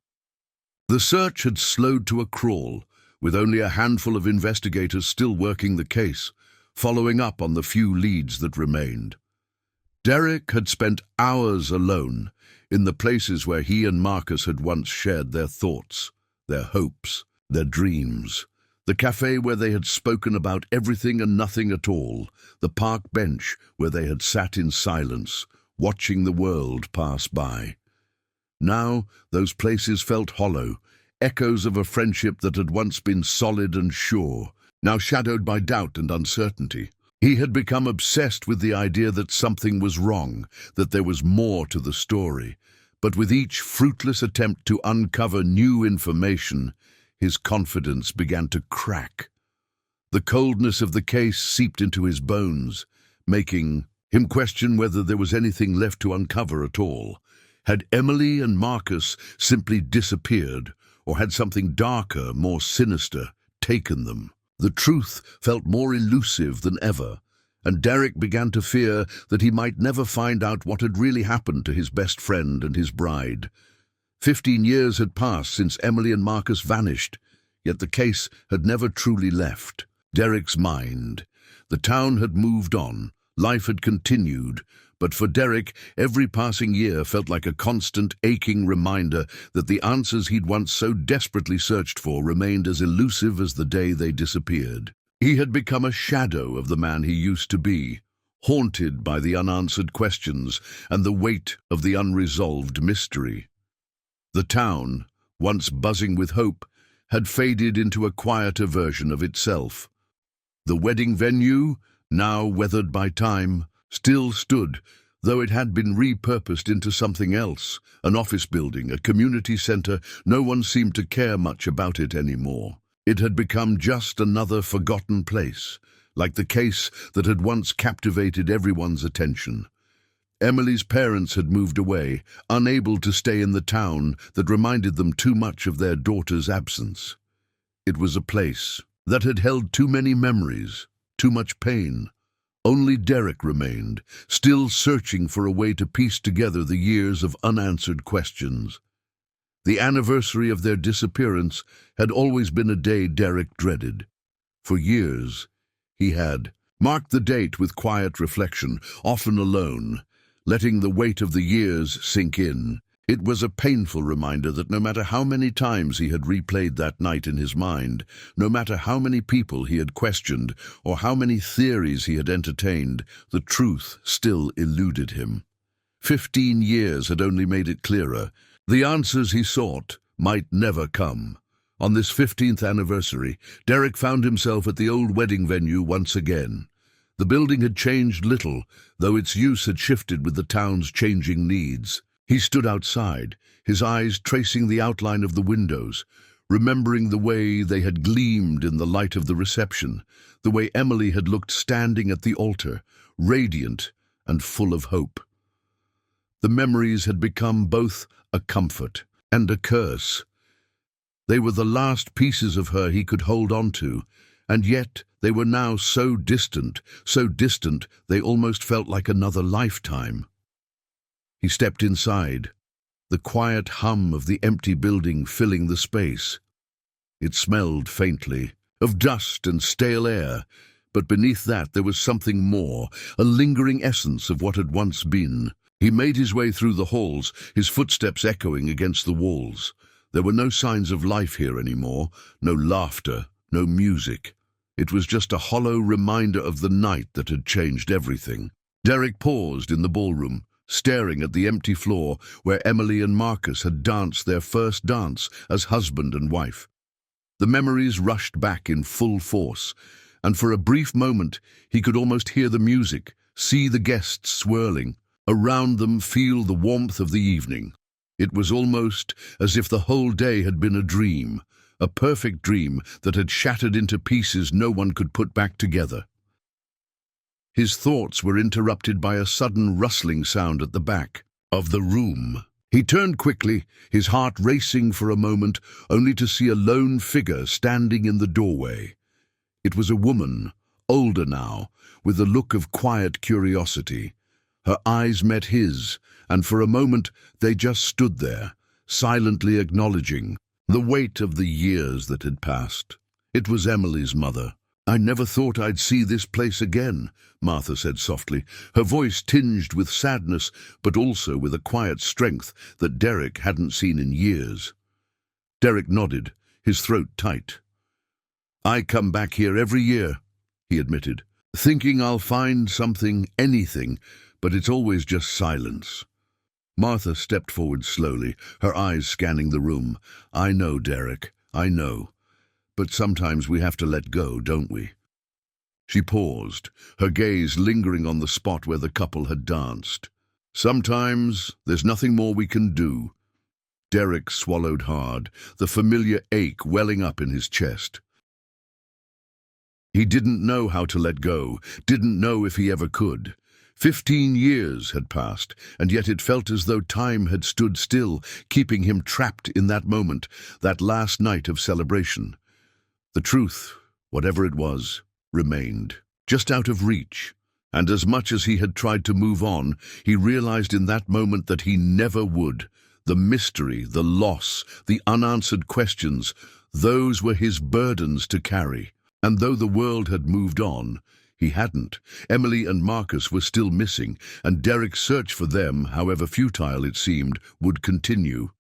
The search had slowed to a crawl, with only a handful of investigators still working the case, following up on the few leads that remained. Derek had spent hours alone in the places where he and Marcus had once shared their thoughts, their hopes, their dreams. The cafe where they had spoken about everything and nothing at all, the park bench where they had sat in silence, watching the world pass by. Now those places felt hollow, echoes of a friendship that had once been solid and sure, now shadowed by doubt and uncertainty. He had become obsessed with the idea that something was wrong, that there was more to the story. But with each fruitless attempt to uncover new information, his confidence began to crack. The coldness of the case seeped into his bones, making him question whether there was anything left to uncover at all. Had Emily and Marcus simply disappeared, or had something darker, more sinister, taken them? The truth felt more elusive than ever, and Derek began to fear that he might never find out what had really happened to his best friend and his bride. 15 years had passed since Emily and Marcus vanished, yet the case had never truly left Derek's mind. The town had moved on, life had continued, but for Derek, every passing year felt like a constant, aching reminder that the answers he'd once so desperately searched for remained as elusive as the day they disappeared. He had become a shadow of the man he used to be, haunted by the unanswered questions and the weight of the unresolved mystery. The town, once buzzing with hope, had faded into a quieter version of itself. The wedding venue, now weathered by time, still stood, though it had been repurposed into something else, an office building, a community center. No one seemed to care much about it anymore. It had become just another forgotten place, like the case that had once captivated everyone's attention. Emily's parents had moved away, unable to stay in the town that reminded them too much of their daughter's absence. It was a place that had held too many memories, too much pain. Only Derek remained, still searching for a way to piece together the years of unanswered questions. The anniversary of their disappearance had always been a day Derek dreaded. For years, he had marked the date with quiet reflection, often alone, letting the weight of the years sink in. It was a painful reminder that no matter how many times he had replayed that night in his mind, no matter how many people he had questioned or how many theories he had entertained, the truth still eluded him. 15 years had only made it clearer. The answers he sought might never come. On this 15th anniversary, Derek found himself at the old wedding venue once again. The building had changed little, though its use had shifted with the town's changing needs. He stood outside, his eyes tracing the outline of the windows, remembering the way they had gleamed in the light of the reception, the way Emily had looked standing at the altar, radiant and full of hope. The memories had become both a comfort and a curse. They were the last pieces of her he could hold on to, and yet they were now so distant they almost felt like another lifetime. He stepped inside, the quiet hum of the empty building filling the space. It smelled faintly of dust and stale air, but beneath that there was something more, a lingering essence of what had once been. He made his way through the halls, his footsteps echoing against the walls. There were no signs of life here anymore, no laughter, no music. It was just a hollow reminder of the night that had changed everything. Derek paused in the ballroom, staring at the empty floor where Emily and Marcus had danced their first dance as husband and wife. The memories rushed back in full force, and for a brief moment he could almost hear the music, see the guests swirling. Around them feel the warmth of the evening. It was almost as if the whole day had been a dream, a perfect dream that had shattered into pieces no one could put back together. His thoughts were interrupted by a sudden rustling sound at the back of the room. He turned quickly, his heart racing for a moment, only to see a lone figure standing in the doorway. It was a woman, older now, with a look of quiet curiosity. Her eyes met his, and for a moment they just stood there, silently acknowledging the weight of the years that had passed. It was Emily's mother. "I never thought I'd see this place again," Martha said softly, her voice tinged with sadness, but also with a quiet strength that Derek hadn't seen in years. Derek nodded, his throat tight. "I come back here every year," he admitted, "thinking I'll find something, anything, but it's always just silence." Martha stepped forward slowly, her eyes scanning the room. "I know, Derek, I know. But sometimes we have to let go, don't we?" She paused, her gaze lingering on the spot where the couple had danced. "Sometimes there's nothing more we can do." Derek swallowed hard, the familiar ache welling up in his chest. He didn't know how to let go, didn't know if he ever could. 15 years had passed, and yet it felt as though time had stood still, keeping him trapped in that moment, that last night of celebration. The truth, whatever it was, remained, just out of reach. And as much as he had tried to move on, he realized in that moment that he never would. The mystery, the loss, the unanswered questions, those were his burdens to carry. And though the world had moved on, he hadn't. Emily and Marcus were still missing, and Derek's search for them, however futile it seemed, would continue.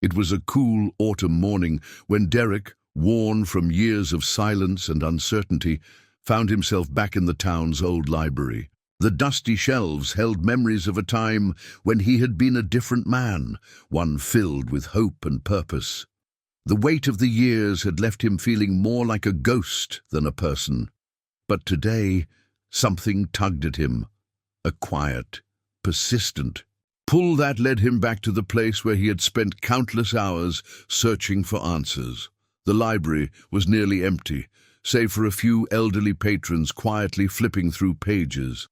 It was a cool autumn morning when Derek, worn from years of silence and uncertainty, found himself back in the town's old library. The dusty shelves held memories of a time when he had been a different man, one filled with hope and purpose. The weight of the years had left him feeling more like a ghost than a person. But today, something tugged at him, a quiet, persistent pull that led him back to the place where he had spent countless hours searching for answers. The library was nearly empty, save for a few elderly patrons quietly flipping through pages.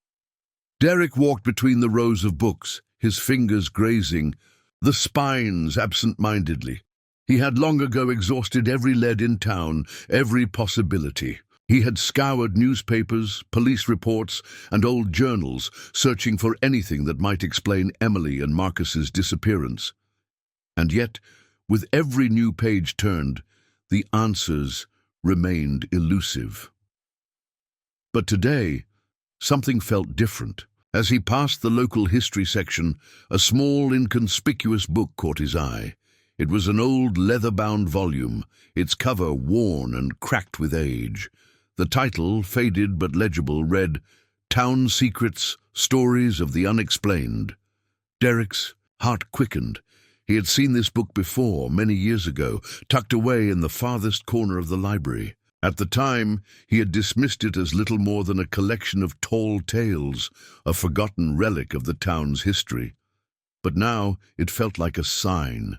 Derek walked between the rows of books, his fingers grazing the spines absent-mindedly. He had long ago exhausted every lead in town, every possibility. He had scoured newspapers, police reports, and old journals, searching for anything that might explain Emily and Marcus's disappearance. And yet, with every new page turned, the answers remained elusive. But today, something felt different. As he passed the local history section, a small, inconspicuous book caught his eye. It was an old leather-bound volume, its cover worn and cracked with age. The title, faded but legible, read, "Town Secrets, Stories of the Unexplained." Derek's heart quickened. He had seen this book before, many years ago, tucked away in the farthest corner of the library. At the time, he had dismissed it as little more than a collection of tall tales, a forgotten relic of the town's history. But now it felt like a sign.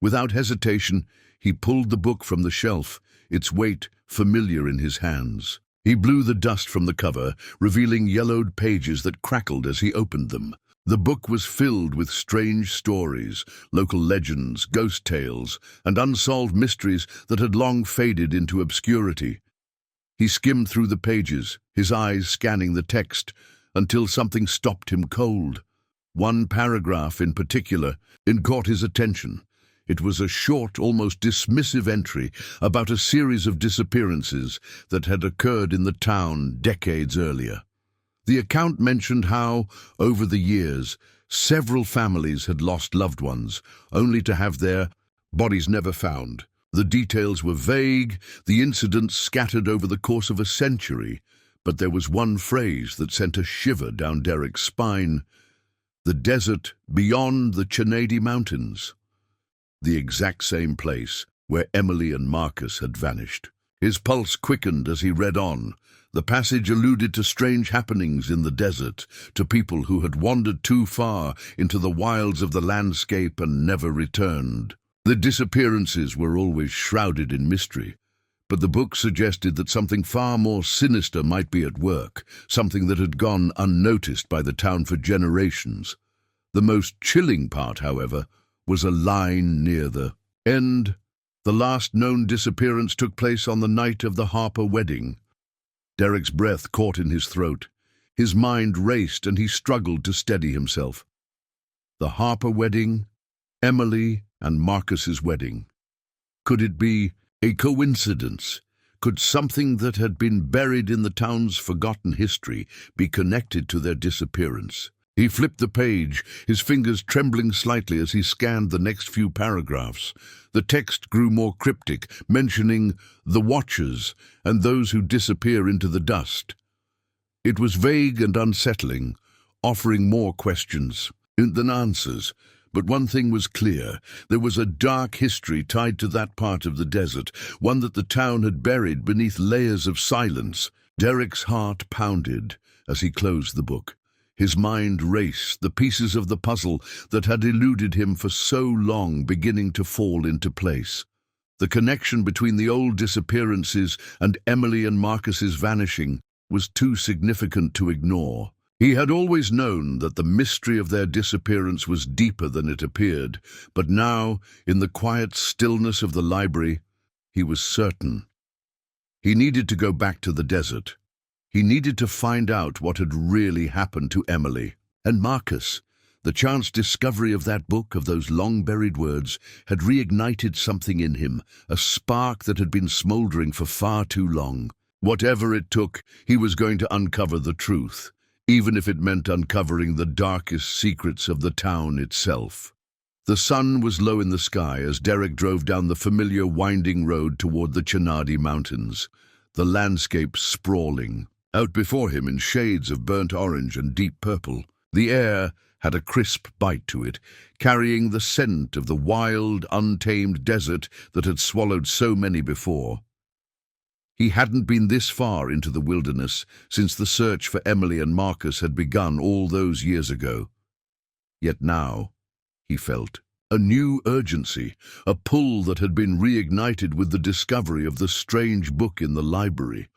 Without hesitation, he pulled the book from the shelf, its weight familiar in his hands. He blew the dust from the cover, revealing yellowed pages that crackled as he opened them. The book was filled with strange stories, local legends, ghost tales, and unsolved mysteries that had long faded into obscurity. He skimmed through the pages, his eyes scanning the text, until something stopped him cold. One paragraph in particular caught his attention. It was a short, almost dismissive entry about a series of disappearances that had occurred in the town decades earlier. The account mentioned how, over the years, several families had lost loved ones, only to have their bodies never found. The details were vague, the incidents scattered over the course of a century, but there was one phrase that sent a shiver down Derek's spine: the desert beyond the Chenadi Mountains. The exact same place where Emily and Marcus had vanished. His pulse quickened as he read on. The passage alluded to strange happenings in the desert, to people who had wandered too far into the wilds of the landscape and never returned. The disappearances were always shrouded in mystery, but the book suggested that something far more sinister might be at work, something that had gone unnoticed by the town for generations. The most chilling part, however, was a line near the end. The last known disappearance took place on the night of the Harper wedding. Derek's breath caught in his throat. His mind raced and he struggled to steady himself. The Harper wedding, Emily and Marcus's wedding. Could it be a coincidence? Could something that had been buried in the town's forgotten history be connected to their disappearance? He flipped the page, his fingers trembling slightly as he scanned the next few paragraphs. The text grew more cryptic, mentioning the Watchers and those who disappear into the dust. It was vague and unsettling, offering more questions than answers. But one thing was clear. There was a dark history tied to that part of the desert, one that the town had buried beneath layers of silence. Derek's heart pounded as he closed the book. His mind raced, the pieces of the puzzle that had eluded him for so long beginning to fall into place. The connection between the old disappearances and Emily and Marcus's vanishing was too significant to ignore. He had always known that the mystery of their disappearance was deeper than it appeared, but now, in the quiet stillness of the library, he was certain. He needed to go back to the desert. He needed to find out what had really happened to Emily and Marcus. The chance discovery of that book, of those long-buried words, had reignited something in him, a spark that had been smoldering for far too long. Whatever it took, he was going to uncover the truth, even if it meant uncovering the darkest secrets of the town itself. The sun was low in the sky as Derek drove down the familiar winding road toward the Chenadi Mountains, the landscape sprawling. Out before him, in shades of burnt orange and deep purple, the air had a crisp bite to it, carrying the scent of the wild, untamed desert that had swallowed so many before. He hadn't been this far into the wilderness since the search for Emily and Marcus had begun all those years ago. Yet now, he felt a new urgency, a pull that had been reignited with the discovery of the strange book in the library.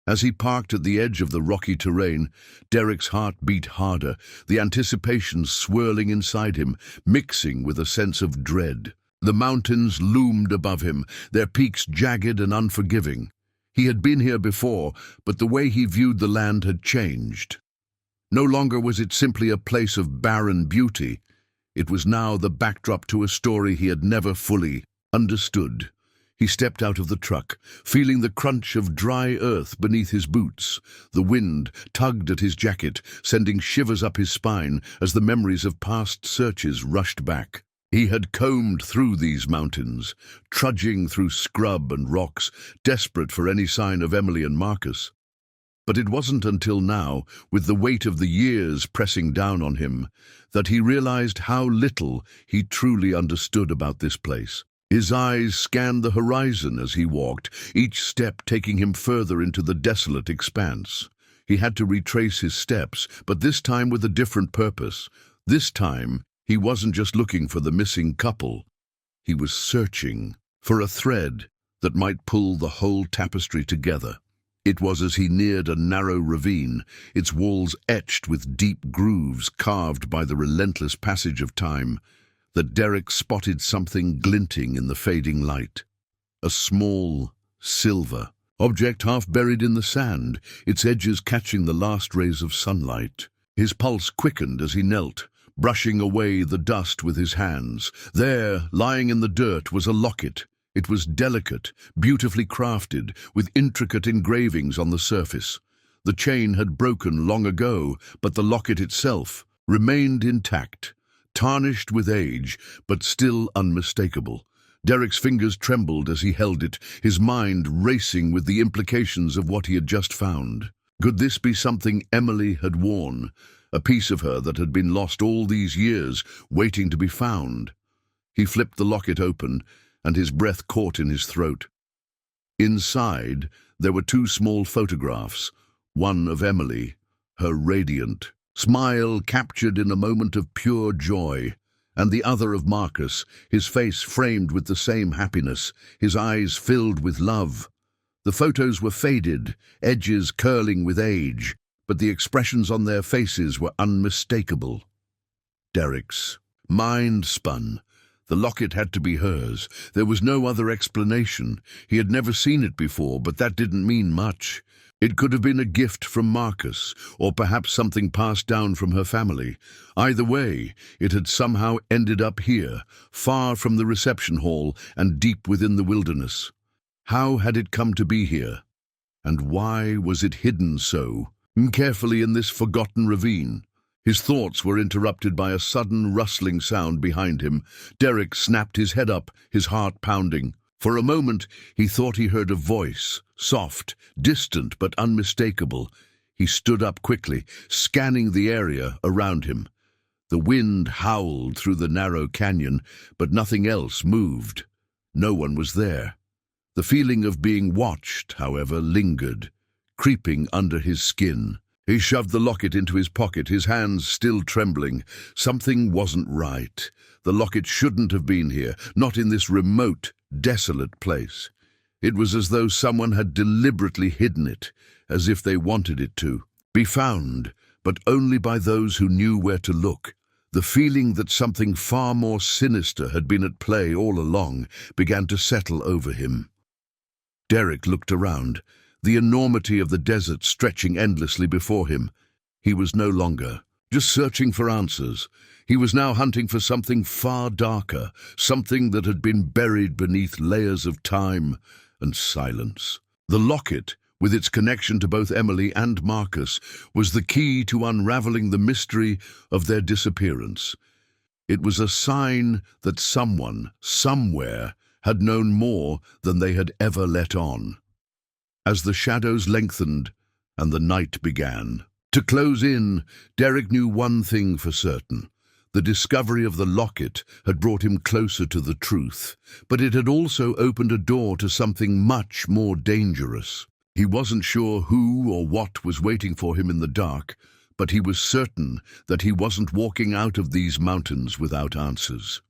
As he parked at the edge of the rocky terrain, Derek's heart beat harder, the anticipation swirling inside him, mixing with a sense of dread. The mountains loomed above him, their peaks jagged and unforgiving. He had been here before, but the way he viewed the land had changed. No longer was it simply a place of barren beauty. It was now the backdrop to a story he had never fully understood. He stepped out of the truck, feeling the crunch of dry earth beneath his boots. The wind tugged at his jacket, sending shivers up his spine as the memories of past searches rushed back. He had combed through these mountains, trudging through scrub and rocks, desperate for any sign of Emily and Marcus. But it wasn't until now, with the weight of the years pressing down on him, that he realized how little he truly understood about this place. His eyes scanned the horizon as he walked, each step taking him further into the desolate expanse. He had to retrace his steps, but this time with a different purpose. This time, he wasn't just looking for the missing couple. He was searching for a thread that might pull the whole tapestry together. It was as he neared a narrow ravine, its walls etched with deep grooves carved by the relentless passage of time, that Derek spotted something glinting in the fading light. A small, silver object half buried in the sand, its edges catching the last rays of sunlight. His pulse quickened as he knelt, brushing away the dust with his hands. There, lying in the dirt, was a locket. It was delicate, beautifully crafted, with intricate engravings on the surface. The chain had broken long ago, but the locket itself remained intact, tarnished with age, but still unmistakable. Derek's fingers trembled as he held it, his mind racing with the implications of what he had just found. Could this be something Emily had worn, a piece of her that had been lost all these years, waiting to be found? He flipped the locket open, and his breath caught in his throat. Inside, there were two small photographs, one of Emily, her radiant smile captured in a moment of pure joy, and the other of Marcus, his face framed with the same happiness, his eyes filled with love. The photos were faded, edges curling with age, but the expressions on their faces were unmistakable. Derek's mind spun. The locket had to be hers. There was no other explanation. He had never seen it before, but that didn't mean much. It could have been a gift from Marcus, or perhaps something passed down from her family. Either way, it had somehow ended up here, far from the reception hall and deep within the wilderness. How had it come to be here? And why was it hidden so carefully in this forgotten ravine? His thoughts were interrupted by a sudden rustling sound behind him. Derek snapped his head up, his heart pounding. For a moment, he thought he heard a voice, soft, distant but unmistakable. He stood up quickly, scanning the area around him. The wind howled through the narrow canyon, but nothing else moved. No one was there. The feeling of being watched, however, lingered, creeping under his skin. He shoved the locket into his pocket, his hands still trembling. Something wasn't right. The locket shouldn't have been here, not in this remote, desolate place. It was as though someone had deliberately hidden it, as if they wanted it to be found, but only by those who knew where to look. The feeling that something far more sinister had been at play all along began to settle over him. Derek looked around, the enormity of the desert stretching endlessly before him. He was no longer just searching for answers. He was now hunting for something far darker, something that had been buried beneath layers of time and silence. The locket, with its connection to both Emily and Marcus, was the key to unraveling the mystery of their disappearance. It was a sign that someone, somewhere, had known more than they had ever let on. As the shadows lengthened and the night began to close in, Derek knew one thing for certain. The discovery of the locket had brought him closer to the truth, but it had also opened a door to something much more dangerous. He wasn't sure who or what was waiting for him in the dark, but he was certain that he wasn't walking out of these mountains without answers.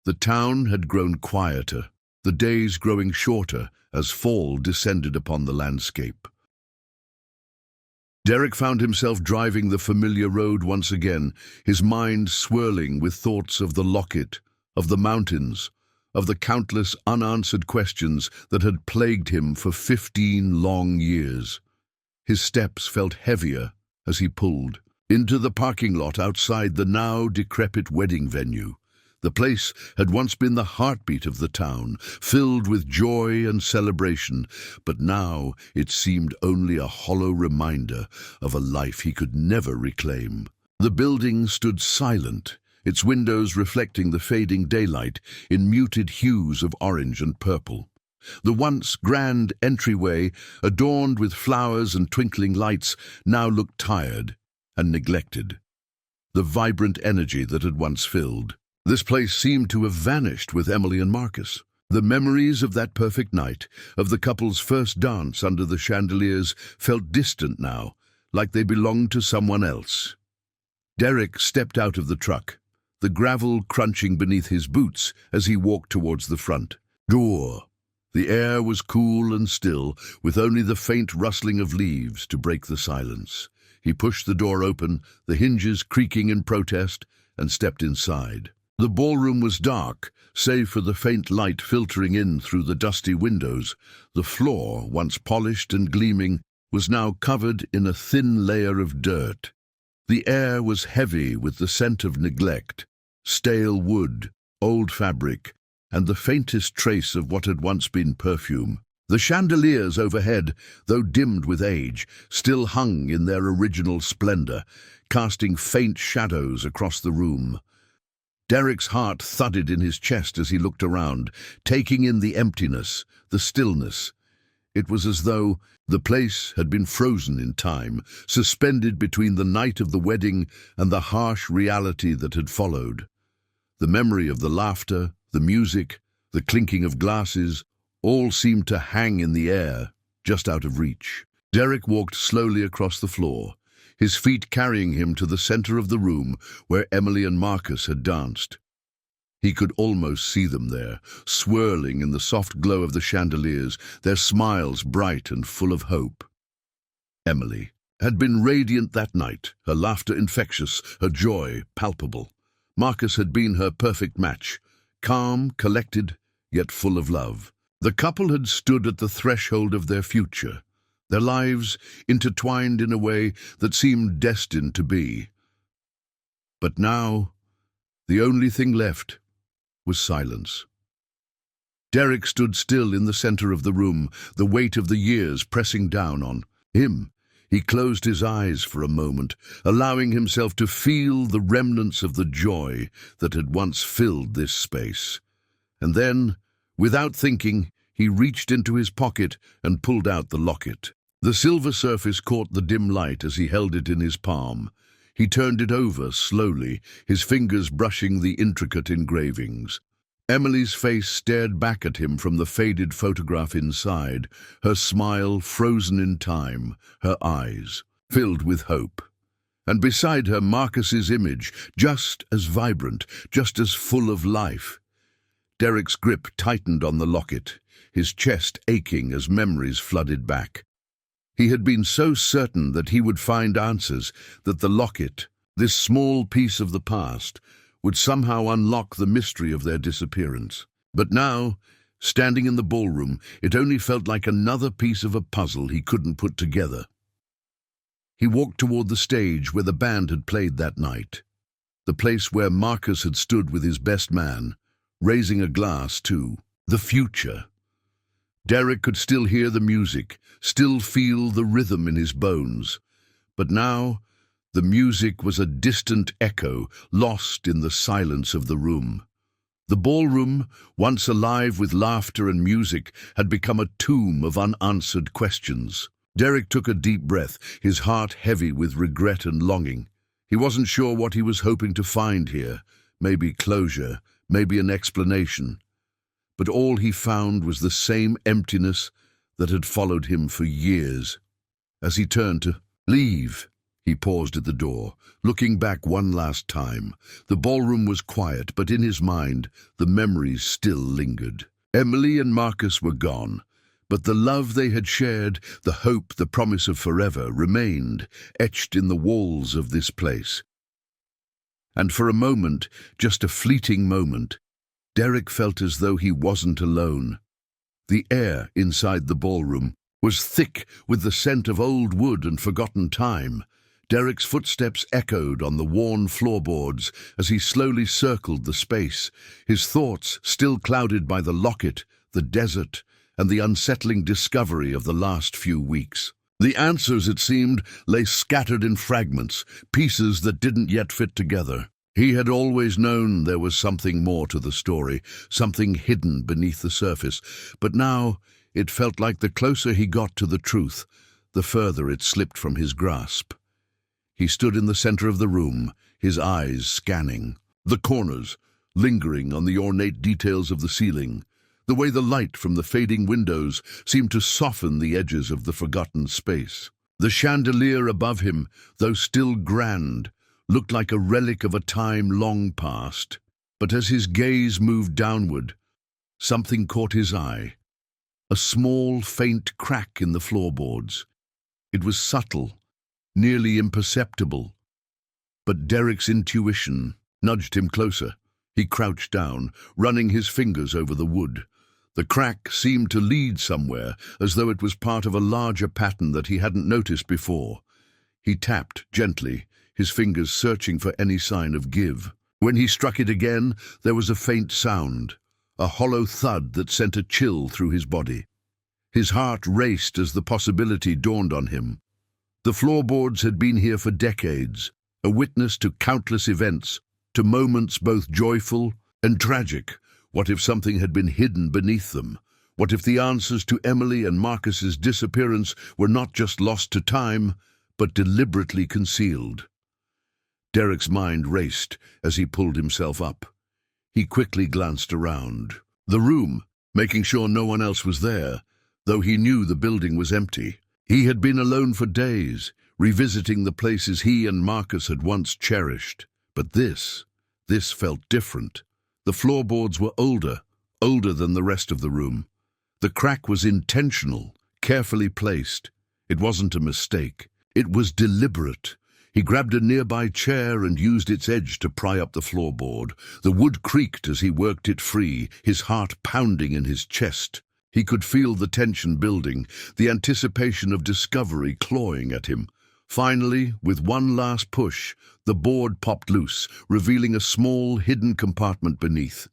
The town had grown quieter, the days growing shorter as fall descended upon the landscape. Derek found himself driving the familiar road once again, his mind swirling with thoughts of the locket, of the mountains, of the countless unanswered questions that had plagued him for 15 long years. His steps felt heavier as he pulled into the parking lot outside the now decrepit wedding venue. The place had once been the heartbeat of the town, filled with joy and celebration, but now it seemed only a hollow reminder of a life he could never reclaim. The building stood silent, its windows reflecting the fading daylight in muted hues of orange and purple. The once grand entryway, adorned with flowers and twinkling lights, now looked tired and neglected. The vibrant energy that had once filled this place seemed to have vanished with Emily and Marcus. The memories of that perfect night, of the couple's first dance under the chandeliers, felt distant now, like they belonged to someone else. Derek stepped out of the truck, the gravel crunching beneath his boots as he walked towards the front door. The air was cool and still, with only the faint rustling of leaves to break the silence. He pushed the door open, the hinges creaking in protest, and stepped inside. The ballroom was dark, save for the faint light filtering in through the dusty windows. The floor, once polished and gleaming, was now covered in a thin layer of dirt. The air was heavy with the scent of neglect, stale wood, old fabric, and the faintest trace of what had once been perfume. The chandeliers overhead, though dimmed with age, still hung in their original splendor, casting faint shadows across the room. Derek's heart thudded in his chest as he looked around, taking in the emptiness, the stillness. It was as though the place had been frozen in time, suspended between the night of the wedding and the harsh reality that had followed. The memory of the laughter, the music, the clinking of glasses, all seemed to hang in the air, just out of reach. Derek walked slowly across the floor, his feet carrying him to the center of the room where Emily and Marcus had danced. He could almost see them there, swirling in the soft glow of the chandeliers, their smiles bright and full of hope. Emily had been radiant that night, her laughter infectious, her joy palpable. Marcus had been her perfect match, calm, collected, yet full of love. The couple had stood at the threshold of their future, their lives intertwined in a way that seemed destined to be. But now, the only thing left was silence. Derek stood still in the center of the room, the weight of the years pressing down on him. He closed his eyes for a moment, allowing himself to feel the remnants of the joy that had once filled this space. And then, without thinking, he reached into his pocket and pulled out the locket. The silver surface caught the dim light as he held it in his palm. He turned it over slowly, his fingers brushing the intricate engravings. Emily's face stared back at him from the faded photograph inside, her smile frozen in time, her eyes filled with hope. And beside her, Marcus's image, just as vibrant, just as full of life. Derek's grip tightened on the locket, his chest aching as memories flooded back. He had been so certain that he would find answers, that the locket, this small piece of the past, would somehow unlock the mystery of their disappearance. But now, standing in the ballroom, it only felt like another piece of a puzzle he couldn't put together. He walked toward the stage where the band had played that night, the place where Marcus had stood with his best man, raising a glass to the future. Derek could still hear the music, still feel the rhythm in his bones. But now, the music was a distant echo, lost in the silence of the room. The ballroom, once alive with laughter and music, had become a tomb of unanswered questions. Derek took a deep breath, his heart heavy with regret and longing. He wasn't sure what he was hoping to find here. Maybe closure, maybe an explanation. But all he found was the same emptiness that had followed him for years. As he turned to leave, he paused at the door, looking back one last time. The ballroom was quiet, but in his mind, the memories still lingered. Emily and Marcus were gone, but the love they had shared, the hope, the promise of forever, remained, etched in the walls of this place. And for a moment, just a fleeting moment, Derek felt as though he wasn't alone. The air inside the ballroom was thick with the scent of old wood and forgotten time. Derek's footsteps echoed on the worn floorboards as he slowly circled the space, his thoughts still clouded by the locket, the desert, and the unsettling discovery of the last few weeks. The answers, it seemed, lay scattered in fragments, pieces that didn't yet fit together. He had always known there was something more to the story, something hidden beneath the surface, but now it felt like the closer he got to the truth, the further it slipped from his grasp. He stood in the center of the room, his eyes scanning, the corners, lingering on the ornate details of the ceiling, the way the light from the fading windows seemed to soften the edges of the forgotten space. The chandelier above him, though still grand, looked like a relic of a time long past. But as his gaze moved downward, something caught his eye. A small, faint crack in the floorboards. It was subtle, nearly imperceptible. But Derek's intuition nudged him closer. He crouched down, running his fingers over the wood. The crack seemed to lead somewhere, as though it was part of a larger pattern that he hadn't noticed before. He tapped gently, his fingers searching for any sign of give. When he struck it again, there was a faint sound, a hollow thud that sent a chill through his body. His heart raced as the possibility dawned on him. The floorboards had been here for decades, a witness to countless events, to moments both joyful and tragic. What if something had been hidden beneath them? What if the answers to Emily and Marcus's disappearance were not just lost to time, but deliberately concealed? Derek's mind raced as he pulled himself up. He quickly glanced around the room, making sure no one else was there, though he knew the building was empty. He had been alone for days, revisiting the places he and Marcus had once cherished. But this felt different. The floorboards were older than the rest of the room. The crack was intentional, carefully placed. It wasn't a mistake. It was deliberate. He grabbed a nearby chair and used its edge to pry up the floorboard. The wood creaked as he worked it free, his heart pounding in his chest. He could feel the tension building, the anticipation of discovery clawing at him. Finally, with one last push, the board popped loose, revealing a small, hidden compartment beneath.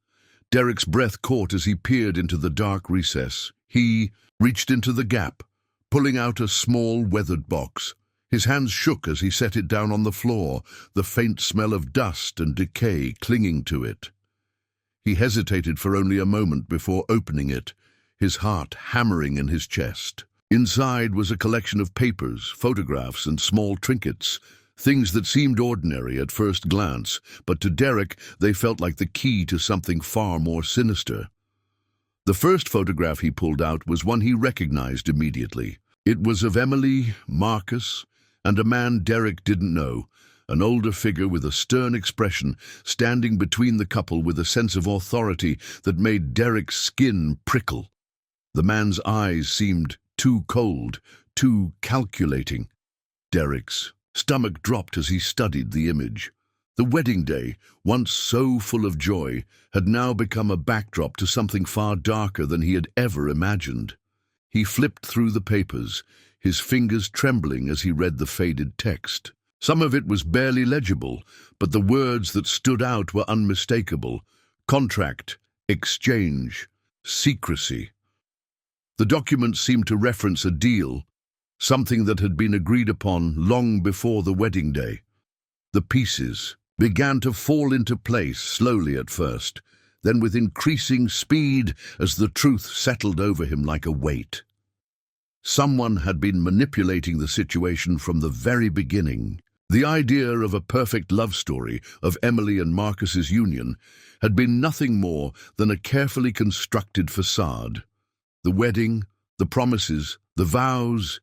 Derek's breath caught as he peered into the dark recess. He reached into the gap, pulling out a small, weathered box. His hands shook as he set it down on the floor, the faint smell of dust and decay clinging to it. He hesitated for only a moment before opening it, his heart hammering in his chest. Inside was a collection of papers, photographs, and small trinkets, things that seemed ordinary at first glance, but to Derek they felt like the key to something far more sinister. The first photograph he pulled out was one he recognized immediately. It was of Emily, Marcus, and a man Derek didn't know, an older figure with a stern expression, standing between the couple with a sense of authority that made Derek's skin prickle. The man's eyes seemed too cold, too calculating. Derek's stomach dropped as he studied the image. The wedding day, once so full of joy, had now become a backdrop to something far darker than he had ever imagined. He flipped through the papers, his fingers trembling as he read the faded text. Some of it was barely legible, but the words that stood out were unmistakable. Contract, exchange, secrecy. The document seemed to reference a deal, something that had been agreed upon long before the wedding day. The pieces began to fall into place slowly at first, then with increasing speed as the truth settled over him like a weight. Someone had been manipulating the situation from the very beginning. The idea of a perfect love story of Emily and Marcus's union had been nothing more than a carefully constructed facade. The wedding, the promises, the vows,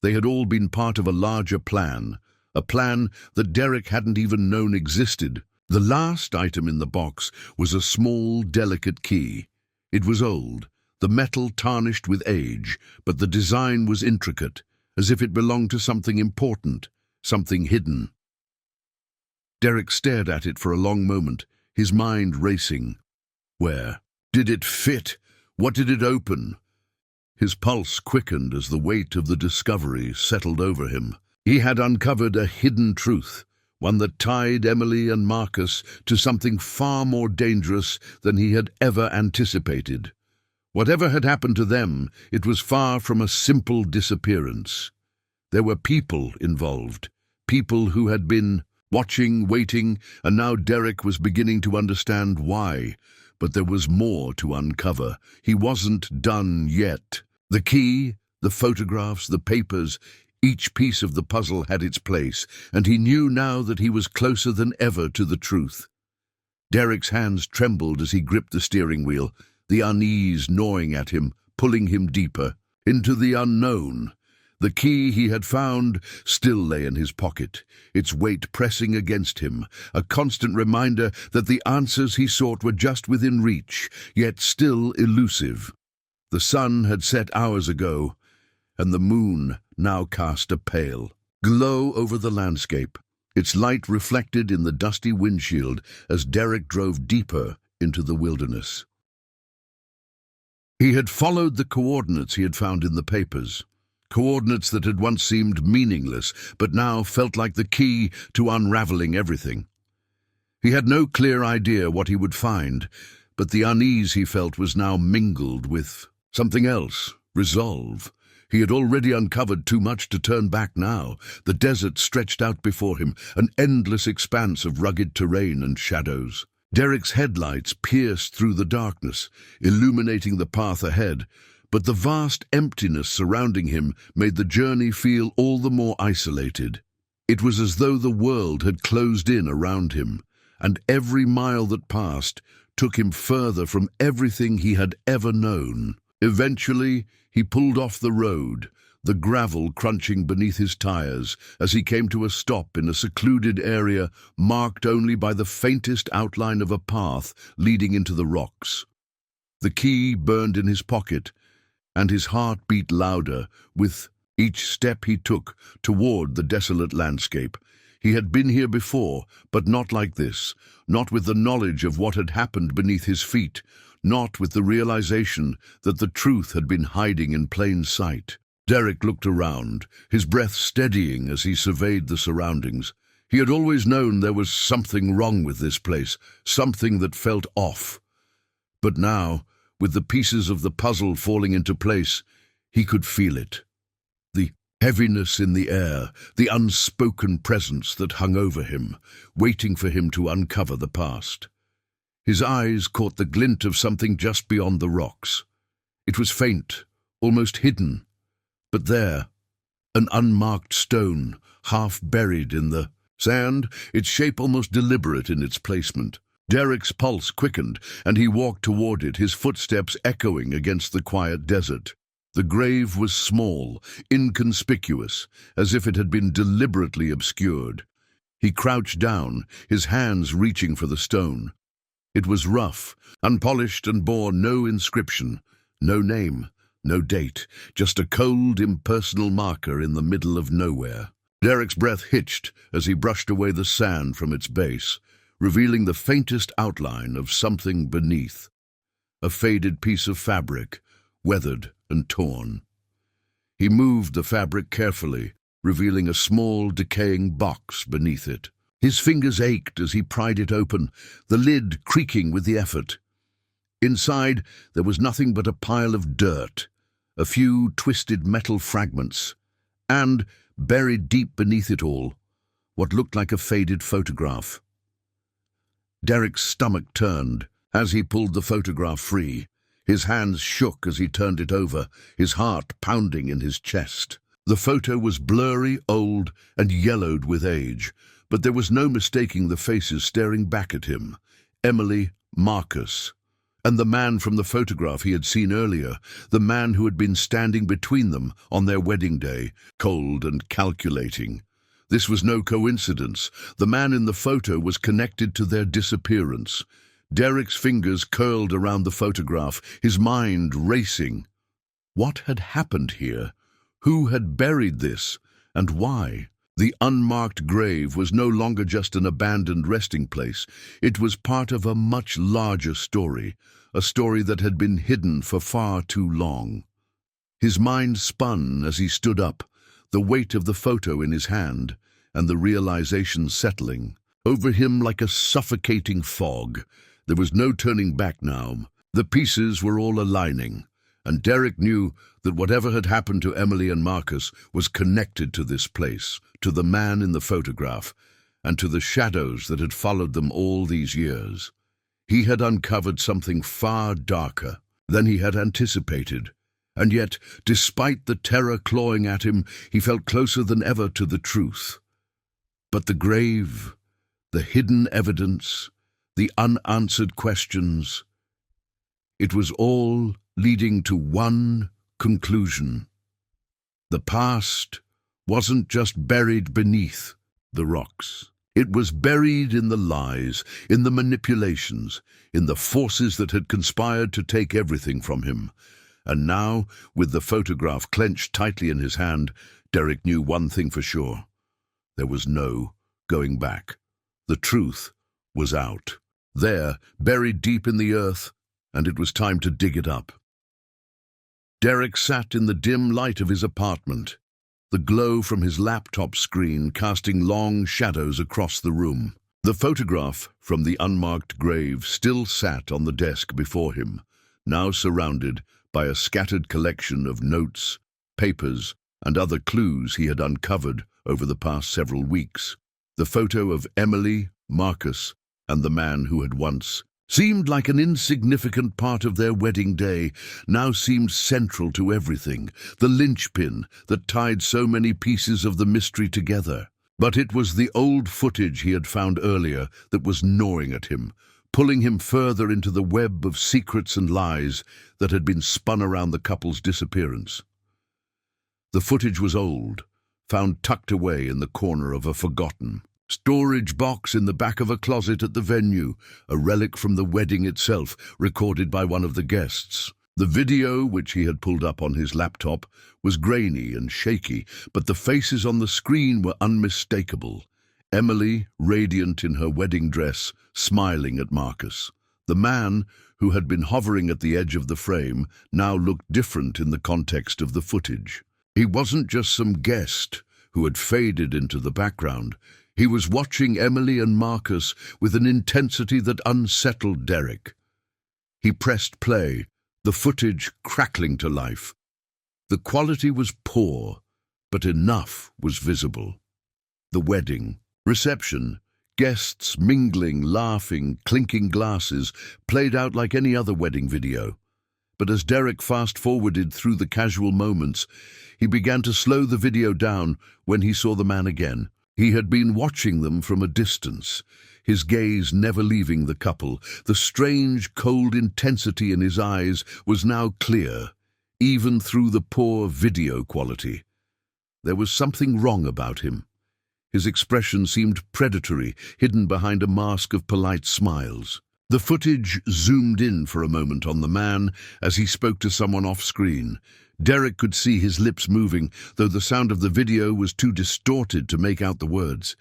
they had all been part of a larger plan, a plan that Derek hadn't even known existed. The last item in the box was a small, delicate key. It was old, the metal tarnished with age, but the design was intricate, as if it belonged to something important, something hidden. Derek stared at it for a long moment, his mind racing. Where? Did it fit? What did it open? His pulse quickened as the weight of the discovery settled over him. He had uncovered a hidden truth, one that tied Emily and Marcus to something far more dangerous than he had ever anticipated. Whatever had happened to them, it was far from a simple disappearance. There were people involved, people who had been watching, waiting, and now Derek was beginning to understand why. But there was more to uncover. He wasn't done yet. The key, the photographs, the papers, each piece of the puzzle had its place, and he knew now that he was closer than ever to the truth. Derek's hands trembled as he gripped the steering wheel, the unease gnawing at him, pulling him deeper, into the unknown. The key he had found still lay in his pocket, its weight pressing against him, a constant reminder that the answers he sought were just within reach, yet still elusive. The sun had set hours ago, and the moon now cast a pale glow over the landscape, its light reflected in the dusty windshield as Derek drove deeper into the wilderness. He had followed the coordinates he had found in the papers. Coordinates that had once seemed meaningless, but now felt like the key to unraveling everything. He had no clear idea what he would find, but the unease he felt was now mingled with something else, resolve. He had already uncovered too much to turn back now. The desert stretched out before him, an endless expanse of rugged terrain and shadows. Derek's headlights pierced through the darkness, illuminating the path ahead, but the vast emptiness surrounding him made the journey feel all the more isolated. It was as though the world had closed in around him, and every mile that passed took him further from everything he had ever known. Eventually, he pulled off the road, the gravel crunching beneath his tires as he came to a stop in a secluded area marked only by the faintest outline of a path leading into the rocks. The key burned in his pocket, and his heart beat louder with each step he took toward the desolate landscape. He had been here before, but not like this, not with the knowledge of what had happened beneath his feet, not with the realization that the truth had been hiding in plain sight. Derek looked around, his breath steadying as he surveyed the surroundings. He had always known there was something wrong with this place, something that felt off. But now, with the pieces of the puzzle falling into place, he could feel it. The heaviness in the air, the unspoken presence that hung over him, waiting for him to uncover the past. His eyes caught the glint of something just beyond the rocks. It was faint, almost hidden, but there, an unmarked stone, half buried in the sand, its shape almost deliberate in its placement. Derek's pulse quickened, and he walked toward it, his footsteps echoing against the quiet desert. The grave was small, inconspicuous, as if it had been deliberately obscured. He crouched down, his hands reaching for the stone. It was rough, unpolished, and bore no inscription, no name, no date, just a cold, impersonal marker in the middle of nowhere. Derek's breath hitched as he brushed away the sand from its base, revealing the faintest outline of something beneath. A faded piece of fabric, weathered and torn. He moved the fabric carefully, revealing a small, decaying box beneath it. His fingers ached as he pried it open, the lid creaking with the effort. Inside, there was nothing but a pile of dirt, a few twisted metal fragments, and, buried deep beneath it all, what looked like a faded photograph. Derek's stomach turned as he pulled the photograph free. His hands shook as he turned it over, his heart pounding in his chest. The photo was blurry, old, and yellowed with age, but there was no mistaking the faces staring back at him. Emily, Marcus, and the man from the photograph he had seen earlier, the man who had been standing between them on their wedding day, cold and calculating. This was no coincidence. The man in the photo was connected to their disappearance. Derek's fingers curled around the photograph, his mind racing. What had happened here? Who had buried this, and why? The unmarked grave was no longer just an abandoned resting place. It was part of a much larger story, a story that had been hidden for far too long. His mind spun as he stood up, the weight of the photo in his hand, and the realization settling over him like a suffocating fog. There was no turning back now. The pieces were all aligning, and Derek knew that whatever had happened to Emily and Marcus was connected to this place, to the man in the photograph, and to the shadows that had followed them all these years. He had uncovered something far darker than he had anticipated, and yet, despite the terror clawing at him, he felt closer than ever to the truth. But the grave, the hidden evidence, the unanswered questions, it was all leading to one conclusion. The past wasn't just buried beneath the rocks. It was buried in the lies, in the manipulations, in the forces that had conspired to take everything from him. And now, with the photograph clenched tightly in his hand, Derek knew one thing for sure. There was no going back. The truth was out. There, buried deep in the earth, and it was time to dig it up. Derek sat in the dim light of his apartment, the glow from his laptop screen casting long shadows across the room. The photograph from the unmarked grave still sat on the desk before him, now surrounded by a scattered collection of notes, papers, and other clues he had uncovered over the past several weeks. The photo of Emily, Marcus, and the man who had once seemed like an insignificant part of their wedding day now seemed central to everything, the linchpin that tied so many pieces of the mystery together. But it was the old footage he had found earlier that was gnawing at him, pulling him further into the web of secrets and lies that had been spun around the couple's disappearance. The footage was old, found tucked away in the corner of a forgotten storage box in the back of a closet at the venue, a relic from the wedding itself, recorded by one of the guests. The video, which he had pulled up on his laptop, was grainy and shaky, but the faces on the screen were unmistakable. Emily, radiant in her wedding dress, smiling at Marcus. The man, who had been hovering at the edge of the frame, now looked different in the context of the footage. He wasn't just some guest who had faded into the background. He was watching Emily and Marcus with an intensity that unsettled Derek. He pressed play, the footage crackling to life. The quality was poor, but enough was visible. The wedding, reception, guests mingling, laughing, clinking glasses, played out like any other wedding video. But as Derek fast-forwarded through the casual moments, he began to slow the video down when he saw the man again. He had been watching them from a distance, his gaze never leaving the couple. The strange, cold intensity in his eyes was now clear, even through the poor video quality. There was something wrong about him. His expression seemed predatory, hidden behind a mask of polite smiles. The footage zoomed in for a moment on the man as he spoke to someone off-screen. Derek could see his lips moving, though the sound of the video was too distorted to make out the words.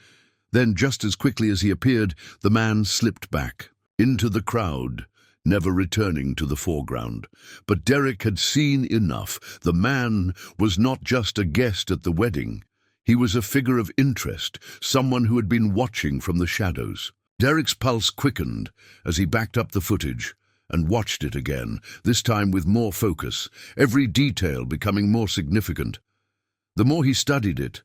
Then, just as quickly as he appeared, the man slipped back into the crowd, never returning to the foreground. But Derek had seen enough. The man was not just a guest at the wedding. He was a figure of interest, someone who had been watching from the shadows. Derek's pulse quickened as he backed up the footage and watched it again, this time with more focus, every detail becoming more significant. The more he studied it,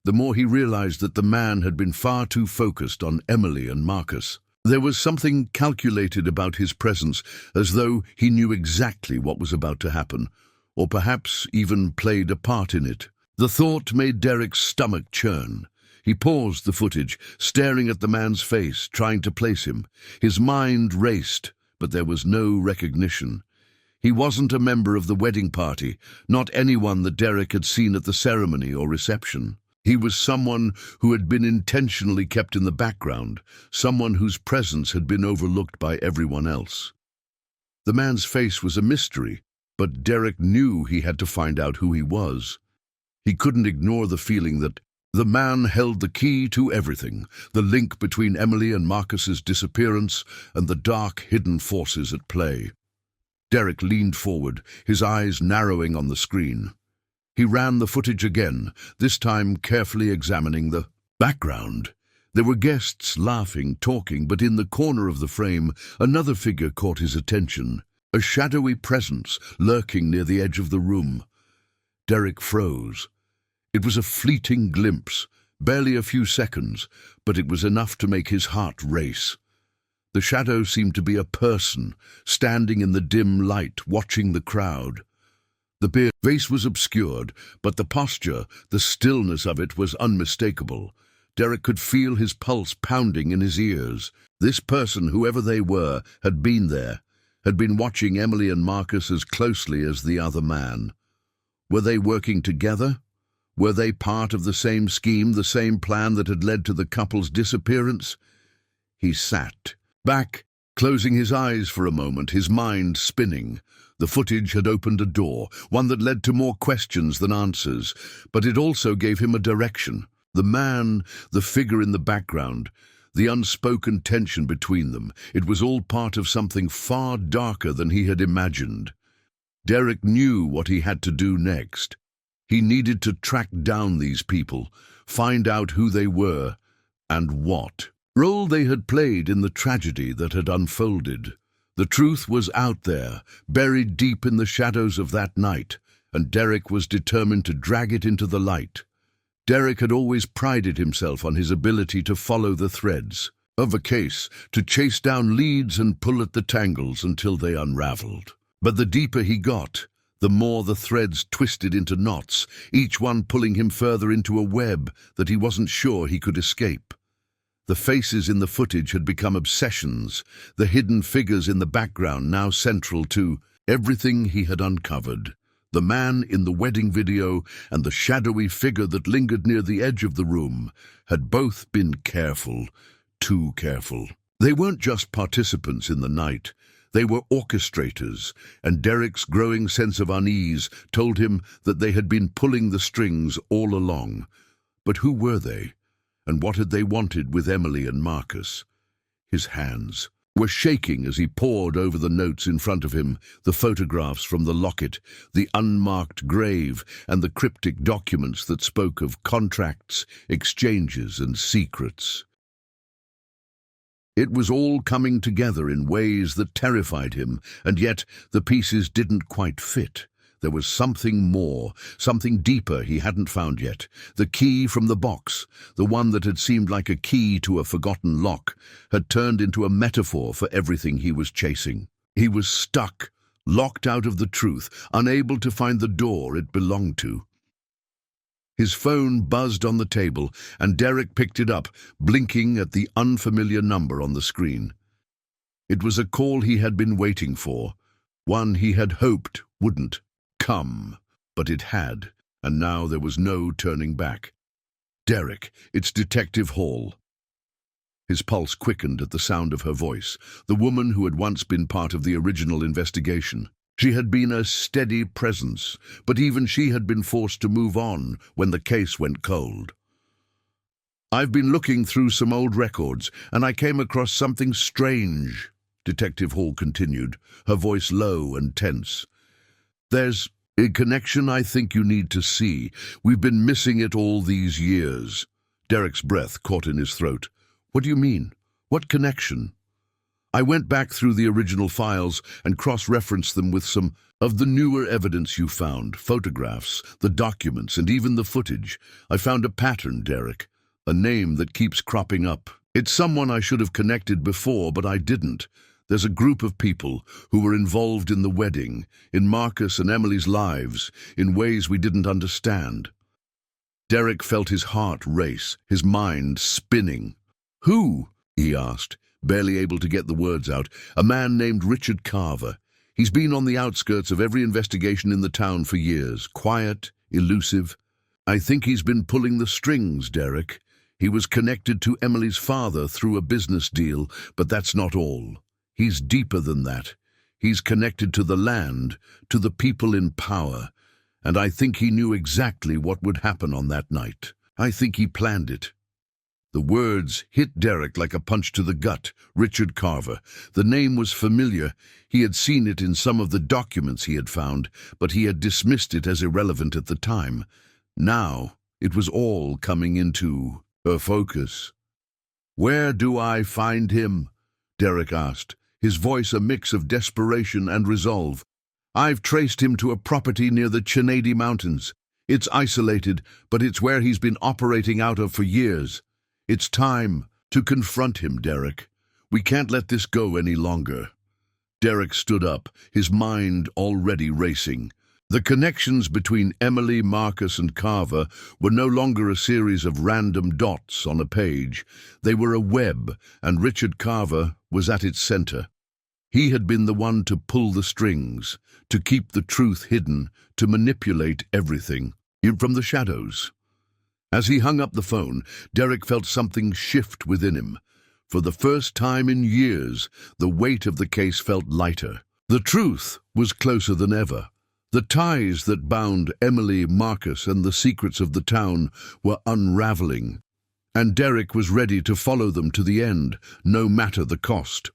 the more he realized that the man had been far too focused on Emily and Marcus. There was something calculated about his presence, as though he knew exactly what was about to happen, or perhaps even played a part in it. The thought made Derek's stomach churn. He paused the footage, staring at the man's face, trying to place him. His mind raced, but there was no recognition. He wasn't a member of the wedding party, not anyone that Derek had seen at the ceremony or reception. He was someone who had been intentionally kept in the background, someone whose presence had been overlooked by everyone else. The man's face was a mystery, but Derek knew he had to find out who he was. He couldn't ignore the feeling that the man held the key to everything, the link between Emily and Marcus's disappearance and the dark, hidden forces at play. Derek leaned forward, his eyes narrowing on the screen. He ran the footage again, this time carefully examining the background. There were guests laughing, talking, but in the corner of the frame, another figure caught his attention, a shadowy presence lurking near the edge of the room. Derek froze. It was a fleeting glimpse, barely a few seconds, but it was enough to make his heart race. The shadow seemed to be a person, standing in the dim light, watching the crowd. The face was obscured, but the posture, the stillness of it was unmistakable. Derek could feel his pulse pounding in his ears. This person, whoever they were, had been there, had been watching Emily and Marcus as closely as the other man. Were they working together? Were they part of the same scheme, the same plan that had led to the couple's disappearance? He sat back, closing his eyes for a moment, his mind spinning. The footage had opened a door, one that led to more questions than answers, but it also gave him a direction. The man, the figure in the background, the unspoken tension between them, it was all part of something far darker than he had imagined. Derek knew what he had to do next. He needed to track down these people, find out who they were, and what role they had played in the tragedy that had unfolded. The truth was out there, buried deep in the shadows of that night, and Derek was determined to drag it into the light. Derek had always prided himself on his ability to follow the threads of a case, to chase down leads and pull at the tangles until they unraveled. But the deeper he got, the more the threads twisted into knots, each one pulling him further into a web that he wasn't sure he could escape. The faces in the footage had become obsessions, the hidden figures in the background now central to everything he had uncovered. The man in the wedding video and the shadowy figure that lingered near the edge of the room had both been careful, too careful. They weren't just participants in the night. They were orchestrators, and Derek's growing sense of unease told him that they had been pulling the strings all along. But who were they? And what had they wanted with Emily and Marcus? His hands were shaking as he pored over the notes in front of him, the photographs from the locket, the unmarked grave, and the cryptic documents that spoke of contracts, exchanges, and secrets. It was all coming together in ways that terrified him, and yet the pieces didn't quite fit. There was something more, something deeper he hadn't found yet. The key from the box, the one that had seemed like a key to a forgotten lock, had turned into a metaphor for everything he was chasing. He was stuck, locked out of the truth, unable to find the door it belonged to. His phone buzzed on the table, and Derek picked it up, blinking at the unfamiliar number on the screen. It was a call he had been waiting for, one he had hoped wouldn't come, but it had, and now there was no turning back. "Derek, it's Detective Hall." His pulse quickened at the sound of her voice, the woman who had once been part of the original investigation. She had been a steady presence, but even she had been forced to move on when the case went cold. "I've been looking through some old records, and I came across something strange," Detective Hall continued, her voice low and tense. "There's a connection I think you need to see. We've been missing it all these years." Derek's breath caught in his throat. "What do you mean? What connection?" "I went back through the original files and cross-referenced them with some of the newer evidence you found, photographs, the documents, and even the footage. I found a pattern, Derek, a name that keeps cropping up. It's someone I should have connected before, but I didn't. There's a group of people who were involved in the wedding, in Marcus and Emily's lives, in ways we didn't understand." Derek felt his heart race, his mind spinning. "Who?" he asked, barely able to get the words out. "A man named Richard Carver. He's been on the outskirts of every investigation in the town for years, quiet, elusive. I think he's been pulling the strings, Derek. He was connected to Emily's father through a business deal, but that's not all. He's deeper than that. He's connected to the land, to the people in power, and I think he knew exactly what would happen on that night. I think he planned it." The words hit Derek like a punch to the gut. Richard Carver. The name was familiar. He had seen it in some of the documents he had found, but he had dismissed it as irrelevant at the time. Now it was all coming into her focus. "Where do I find him?" Derek asked, his voice a mix of desperation and resolve. "I've traced him to a property near the Chenady Mountains. It's isolated, but it's where he's been operating out of for years. It's time to confront him, Derek. We can't let this go any longer." Derek stood up, his mind already racing. The connections between Emily, Marcus, and Carver were no longer a series of random dots on a page. They were a web, and Richard Carver was at its center. He had been the one to pull the strings, to keep the truth hidden, to manipulate everything, even from the shadows. As he hung up the phone, Derek felt something shift within him. For the first time in years, the weight of the case felt lighter. The truth was closer than ever. The ties that bound Emily, Marcus, and the secrets of the town were unraveling, and Derek was ready to follow them to the end, no matter the cost.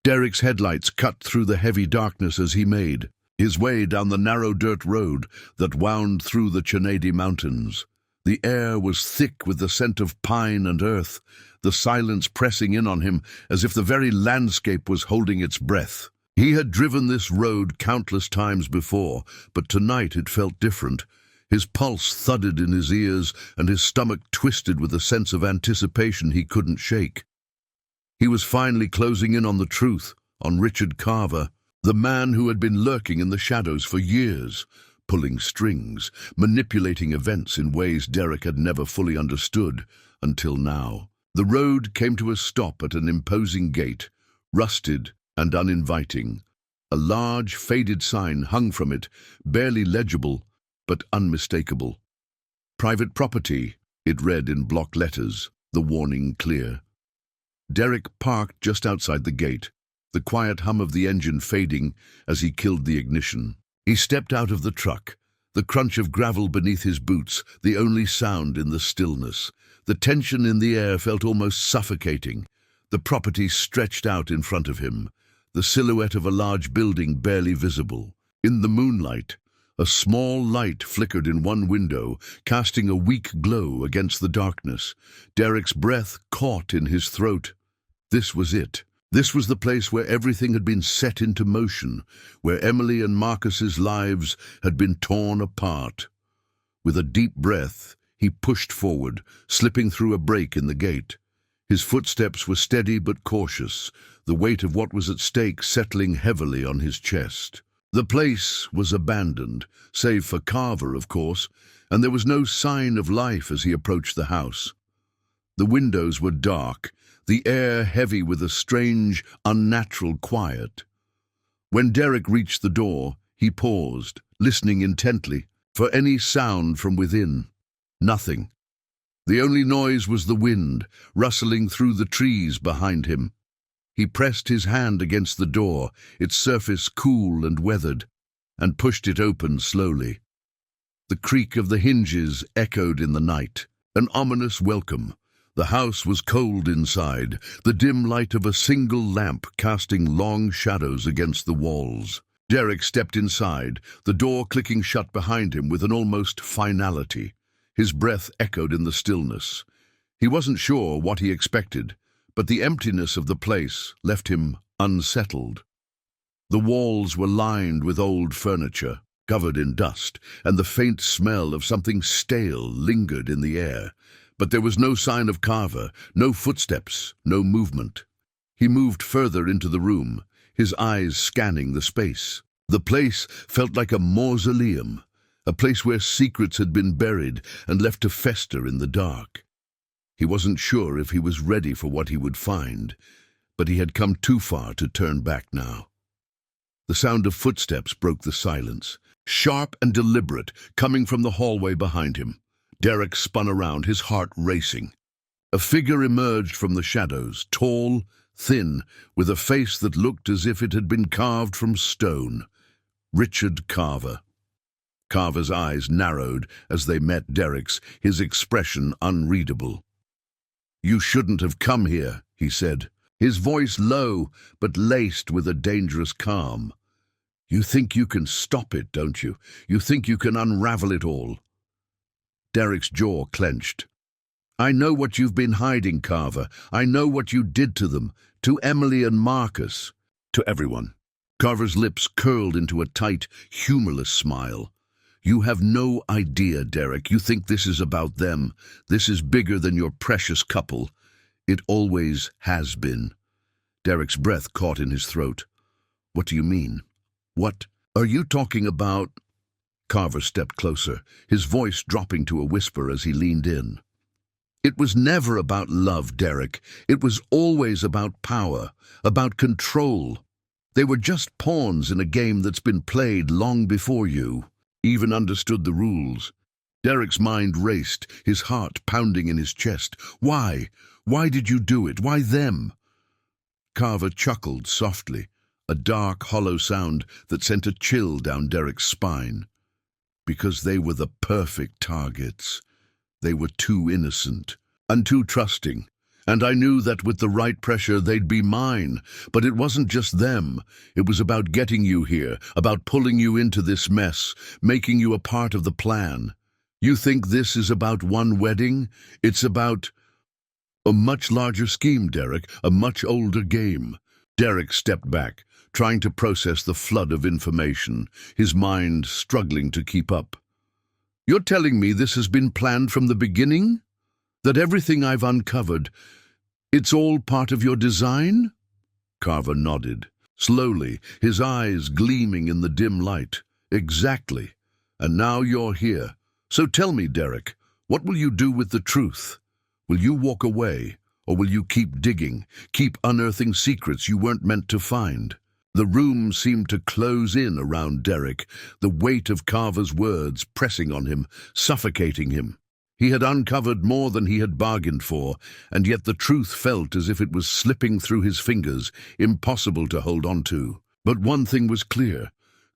Derek's headlights cut through the heavy darkness as he made his way down the narrow dirt road that wound through the Chenady Mountains. The air was thick with the scent of pine and earth, the silence pressing in on him as if the very landscape was holding its breath. He had driven this road countless times before, but tonight it felt different. His pulse thudded in his ears, and his stomach twisted with a sense of anticipation he couldn't shake. He was finally closing in on the truth, on Richard Carver, the man who had been lurking in the shadows for years, pulling strings, manipulating events in ways Derek had never fully understood until now. The road came to a stop at an imposing gate, rusted and uninviting. A large, faded sign hung from it, barely legible, but unmistakable. "Private property," it read in block letters, the warning clear. Derek parked just outside the gate, the quiet hum of the engine fading as he killed the ignition. He stepped out of the truck, the crunch of gravel beneath his boots, the only sound in the stillness. The tension in the air felt almost suffocating. The property stretched out in front of him, the silhouette of a large building barely visible. In the moonlight, a small light flickered in one window, casting a weak glow against the darkness. Derek's breath caught in his throat. This was it. This was the place where everything had been set into motion, where Emily and Marcus's lives had been torn apart. With a deep breath, he pushed forward, slipping through a break in the gate. His footsteps were steady but cautious, the weight of what was at stake settling heavily on his chest. The place was abandoned, save for Carver, of course, and there was no sign of life as he approached the house. The windows were dark, the air heavy with a strange, unnatural quiet. When Derek reached the door, he paused, listening intently for any sound from within. Nothing. The only noise was the wind, rustling through the trees behind him. He pressed his hand against the door, its surface cool and weathered, and pushed it open slowly. The creak of the hinges echoed in the night, an ominous welcome. The house was cold inside, the dim light of a single lamp casting long shadows against the walls. Derek stepped inside, the door clicking shut behind him with an almost finality. His breath echoed in the stillness. He wasn't sure what he expected, but the emptiness of the place left him unsettled. The walls were lined with old furniture, covered in dust, and the faint smell of something stale lingered in the air. But there was no sign of Carver, no footsteps, no movement. He moved further into the room, his eyes scanning the space. The place felt like a mausoleum, a place where secrets had been buried and left to fester in the dark. He wasn't sure if he was ready for what he would find, but he had come too far to turn back now. The sound of footsteps broke the silence, sharp and deliberate, coming from the hallway behind him. Derek spun around, his heart racing. A figure emerged from the shadows, tall, thin, with a face that looked as if it had been carved from stone. Richard Carver. Carver's eyes narrowed as they met Derek's, his expression unreadable. "You shouldn't have come here," he said, his voice low but laced with a dangerous calm. "You think you can stop it, don't you? You think you can unravel it all?" Derek's jaw clenched. "I know what you've been hiding, Carver. I know what you did to them, to Emily and Marcus, to everyone." Carver's lips curled into a tight, humorless smile. "You have no idea, Derek. You think this is about them. This is bigger than your precious couple. It always has been." Derek's breath caught in his throat. "What do you mean? What are you talking about?" Carver stepped closer, his voice dropping to a whisper as he leaned in. "It was never about love, Derek. It was always about power, about control. They were just pawns in a game that's been played long before you even understood the rules." Derek's mind raced, his heart pounding in his chest. "Why? Why did you do it? Why them?" Carver chuckled softly, a dark, hollow sound that sent a chill down Derek's spine. "Because they were the perfect targets. They were too innocent and too trusting. And I knew that with the right pressure they'd be mine. But it wasn't just them. It was about getting you here, about pulling you into this mess, making you a part of the plan. You think this is about one wedding? It's about a much larger scheme, Derek, a much older game." Derek stepped back, trying to process the flood of information, his mind struggling to keep up. "You're telling me this has been planned from the beginning? That everything I've uncovered, it's all part of your design?" Carver nodded, slowly, his eyes gleaming in the dim light. "Exactly. And now you're here. So tell me, Derek, what will you do with the truth? Will you walk away, or will you keep digging, keep unearthing secrets you weren't meant to find?" The room seemed to close in around Derek, the weight of Carver's words pressing on him, suffocating him. He had uncovered more than he had bargained for, and yet the truth felt as if it was slipping through his fingers, impossible to hold on to. But one thing was clear.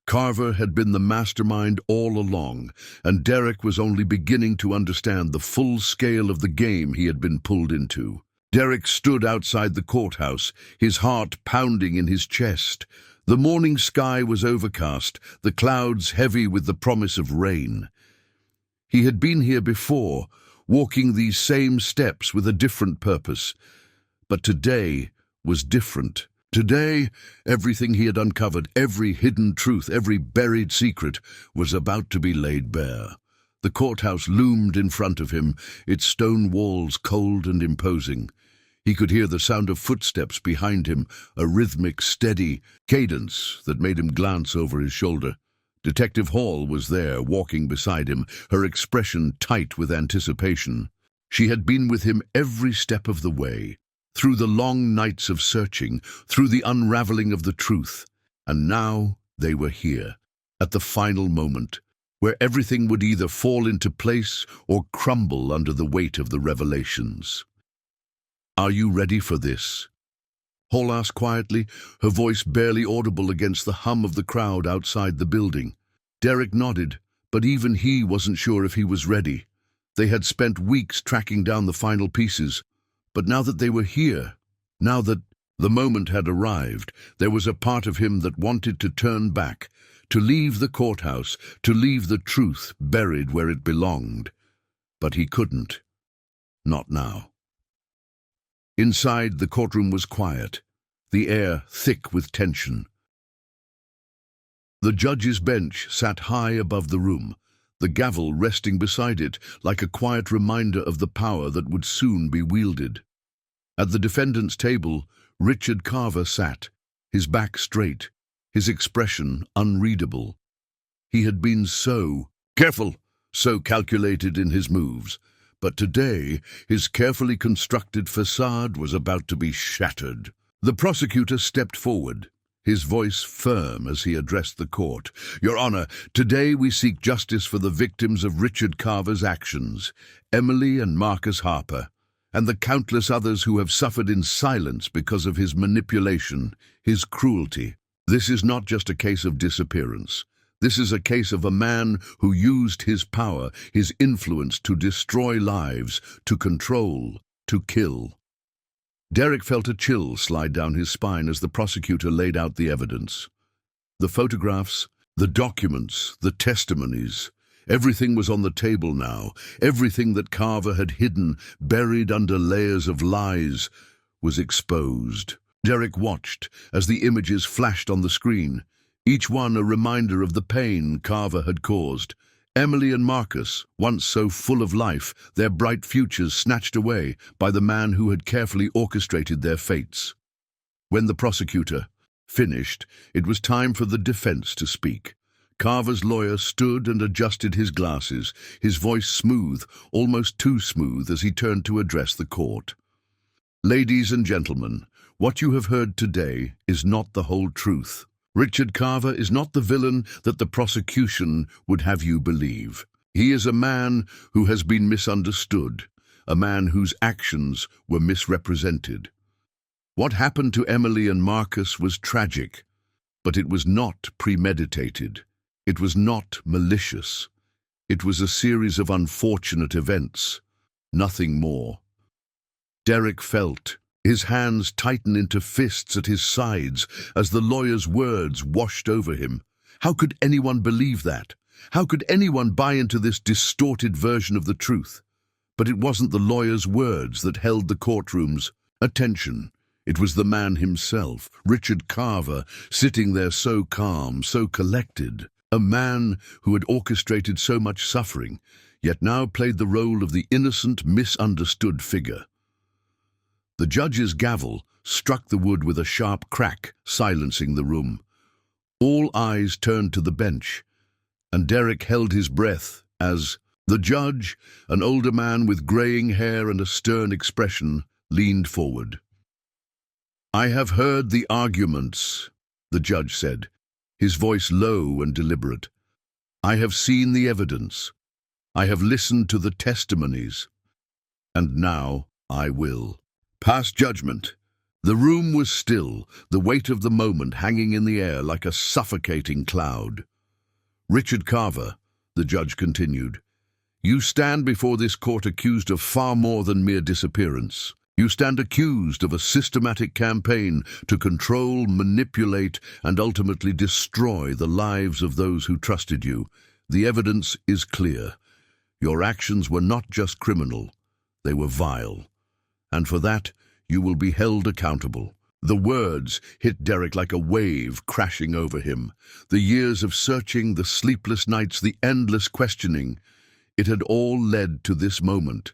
Carver had been the mastermind all along, and Derek was only beginning to understand the full scale of the game he had been pulled into. Derek stood outside the courthouse, his heart pounding in his chest. The morning sky was overcast, the clouds heavy with the promise of rain. He had been here before, walking these same steps with a different purpose. But today was different. Today, everything he had uncovered, every hidden truth, every buried secret, was about to be laid bare. The courthouse loomed in front of him, its stone walls cold and imposing. He could hear the sound of footsteps behind him, a rhythmic, steady cadence that made him glance over his shoulder. Detective Hall was there, walking beside him, her expression tight with anticipation. She had been with him every step of the way, through the long nights of searching, through the unraveling of the truth. And now they were here, at the final moment, where everything would either fall into place or crumble under the weight of the revelations. "Are you ready for this?" Hall asked quietly, her voice barely audible against the hum of the crowd outside the building. Derek nodded, but even he wasn't sure if he was ready. They had spent weeks tracking down the final pieces, but now that they were here, now that the moment had arrived, there was a part of him that wanted to turn back, to leave the courthouse, to leave the truth buried where it belonged. But he couldn't. Not now. Inside, the courtroom was quiet, the air thick with tension. The judge's bench sat high above the room, the gavel resting beside it like a quiet reminder of the power that would soon be wielded. At the defendant's table, Richard Carver sat, his back straight, his expression unreadable. He had been so careful, so calculated in his moves. But today, his carefully constructed facade was about to be shattered. The prosecutor stepped forward, his voice firm as he addressed the court. "Your Honor, today we seek justice for the victims of Richard Carver's actions, Emily and Marcus Harper, and the countless others who have suffered in silence because of his manipulation, his cruelty. This is not just a case of disappearance. This is a case of a man who used his power, his influence to destroy lives, to control, to kill." Derek felt a chill slide down his spine as the prosecutor laid out the evidence. The photographs, the documents, the testimonies, everything was on the table now. Everything that Carver had hidden, buried under layers of lies, was exposed. Derek watched as the images flashed on the screen, each one a reminder of the pain Carver had caused. Emily and Marcus, once so full of life, their bright futures snatched away by the man who had carefully orchestrated their fates. When the prosecutor finished, it was time for the defense to speak. Carver's lawyer stood and adjusted his glasses, his voice smooth, almost too smooth, as he turned to address the court. "Ladies and gentlemen, what you have heard today is not the whole truth. Richard Carver is not the villain that the prosecution would have you believe. He is a man who has been misunderstood, a man whose actions were misrepresented. What happened to Emily and Marcus was tragic, but it was not premeditated. It was not malicious. It was a series of unfortunate events, nothing more." Derek felt his hands tighten into fists at his sides as the lawyer's words washed over him. How could anyone believe that? How could anyone buy into this distorted version of the truth? But it wasn't the lawyer's words that held the courtroom's attention. It was the man himself, Richard Carver, sitting there so calm, so collected. A man who had orchestrated so much suffering, yet now played the role of the innocent, misunderstood figure. The judge's gavel struck the wood with a sharp crack, silencing the room. All eyes turned to the bench, and Derek held his breath as the judge, an older man with graying hair and a stern expression, leaned forward. "I have heard the arguments," the judge said, his voice low and deliberate. "I have seen the evidence. I have listened to the testimonies. And now I will pass judgment." The room was still, the weight of the moment hanging in the air like a suffocating cloud. "Richard Carver," the judge continued, "you stand before this court accused of far more than mere disappearance. You stand accused of a systematic campaign to control, manipulate, and ultimately destroy the lives of those who trusted you. The evidence is clear. Your actions were not just criminal, they were vile. And for that, you will be held accountable. The words hit Derek like a wave crashing over him. The years of searching, the sleepless nights, the endless questioning. It had all led to this moment.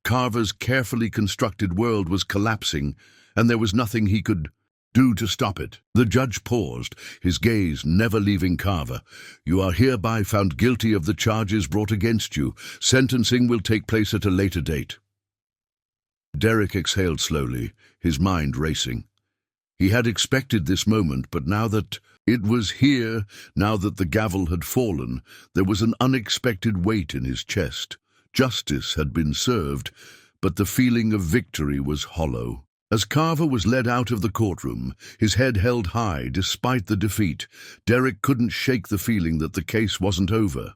Carver's carefully constructed world was collapsing, and there was nothing he could do to stop it. The judge paused, his gaze never leaving Carver. You are hereby found guilty of the charges brought against you. Sentencing will take place at a later date. Derek exhaled slowly, his mind racing. He had expected this moment, but now that it was here, now that the gavel had fallen, there was an unexpected weight in his chest. Justice had been served, but the feeling of victory was hollow. As Carver was led out of the courtroom, his head held high despite the defeat, Derek couldn't shake the feeling that the case wasn't over.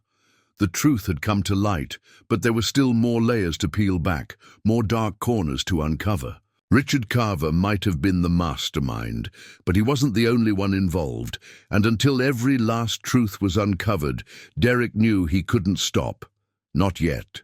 The truth had come to light, but there were still more layers to peel back, more dark corners to uncover. Richard Carver might have been the mastermind, but he wasn't the only one involved, and until every last truth was uncovered, Derek knew he couldn't stop. Not yet.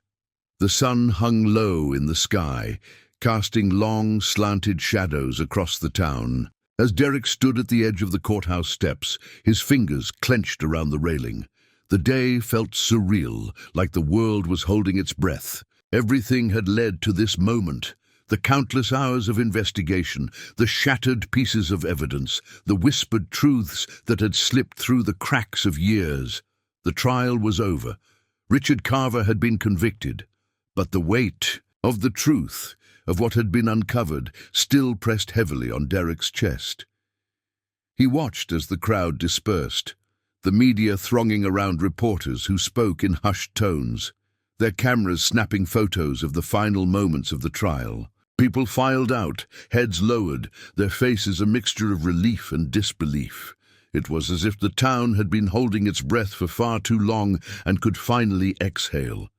The sun hung low in the sky, casting long, slanted shadows across the town. As Derek stood at the edge of the courthouse steps, his fingers clenched around the railing. The day felt surreal, like the world was holding its breath. Everything had led to this moment. The countless hours of investigation, the shattered pieces of evidence, the whispered truths that had slipped through the cracks of years. The trial was over. Richard Carver had been convicted, but the weight of the truth, of what had been uncovered, still pressed heavily on Derek's chest. He watched as the crowd dispersed, the media thronging around reporters who spoke in hushed tones, their cameras snapping photos of the final moments of the trial. People filed out, heads lowered, their faces a mixture of relief and disbelief. It was as if the town had been holding its breath for far too long and could finally exhale.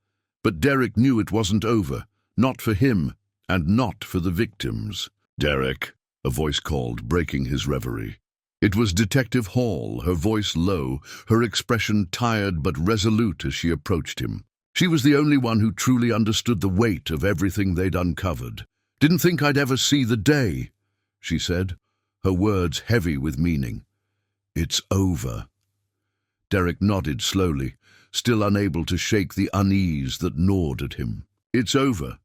But Derek knew it wasn't over, not for him, and not for the victims. "Derek," a voice called, breaking his reverie. It was Detective Hall, her voice low, her expression tired but resolute as she approached him. She was the only one who truly understood the weight of everything they'd uncovered. "Didn't think I'd ever see the day," she said, her words heavy with meaning. "It's over." Derek nodded slowly, still unable to shake the unease that gnawed at him. "It's over.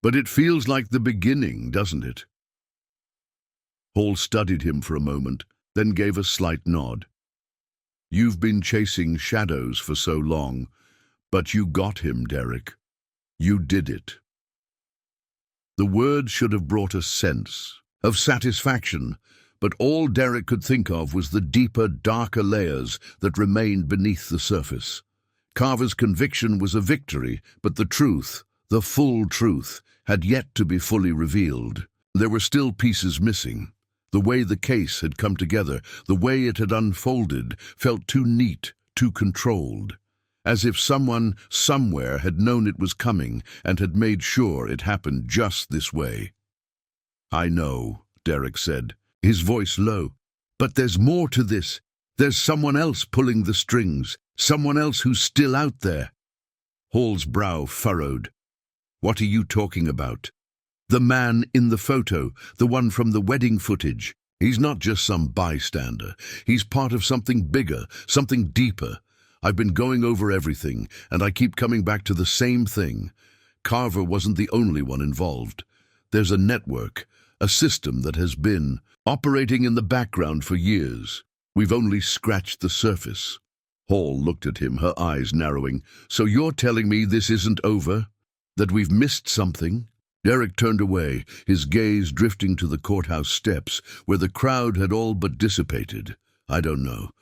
But it feels like the beginning, doesn't it?" Hall studied him for a moment, then gave a slight nod. "You've been chasing shadows for so long, but you got him, Derek. You did it." The words should have brought a sense of satisfaction, but all Derek could think of was the deeper, darker layers that remained beneath the surface. Carver's conviction was a victory, but the truth, the full truth, had yet to be fully revealed. There were still pieces missing. The way the case had come together, the way it had unfolded, felt too neat, too controlled. As if someone, somewhere, had known it was coming and had made sure it happened just this way. "I know," Derek said, his voice low. "But there's more to this. There's someone else pulling the strings, someone else who's still out there." Hall's brow furrowed. "What are you talking about?" "The man in the photo, the one from the wedding footage. He's not just some bystander. He's part of something bigger, something deeper. I've been going over everything, and I keep coming back to the same thing. Carver wasn't the only one involved. There's a network, a system that has been operating in the background for years. We've only scratched the surface." Hall looked at him, her eyes narrowing. "So you're telling me this isn't over? That we've missed something?" Derek turned away, his gaze drifting to the courthouse steps, where the crowd had all but dissipated. "I don't know,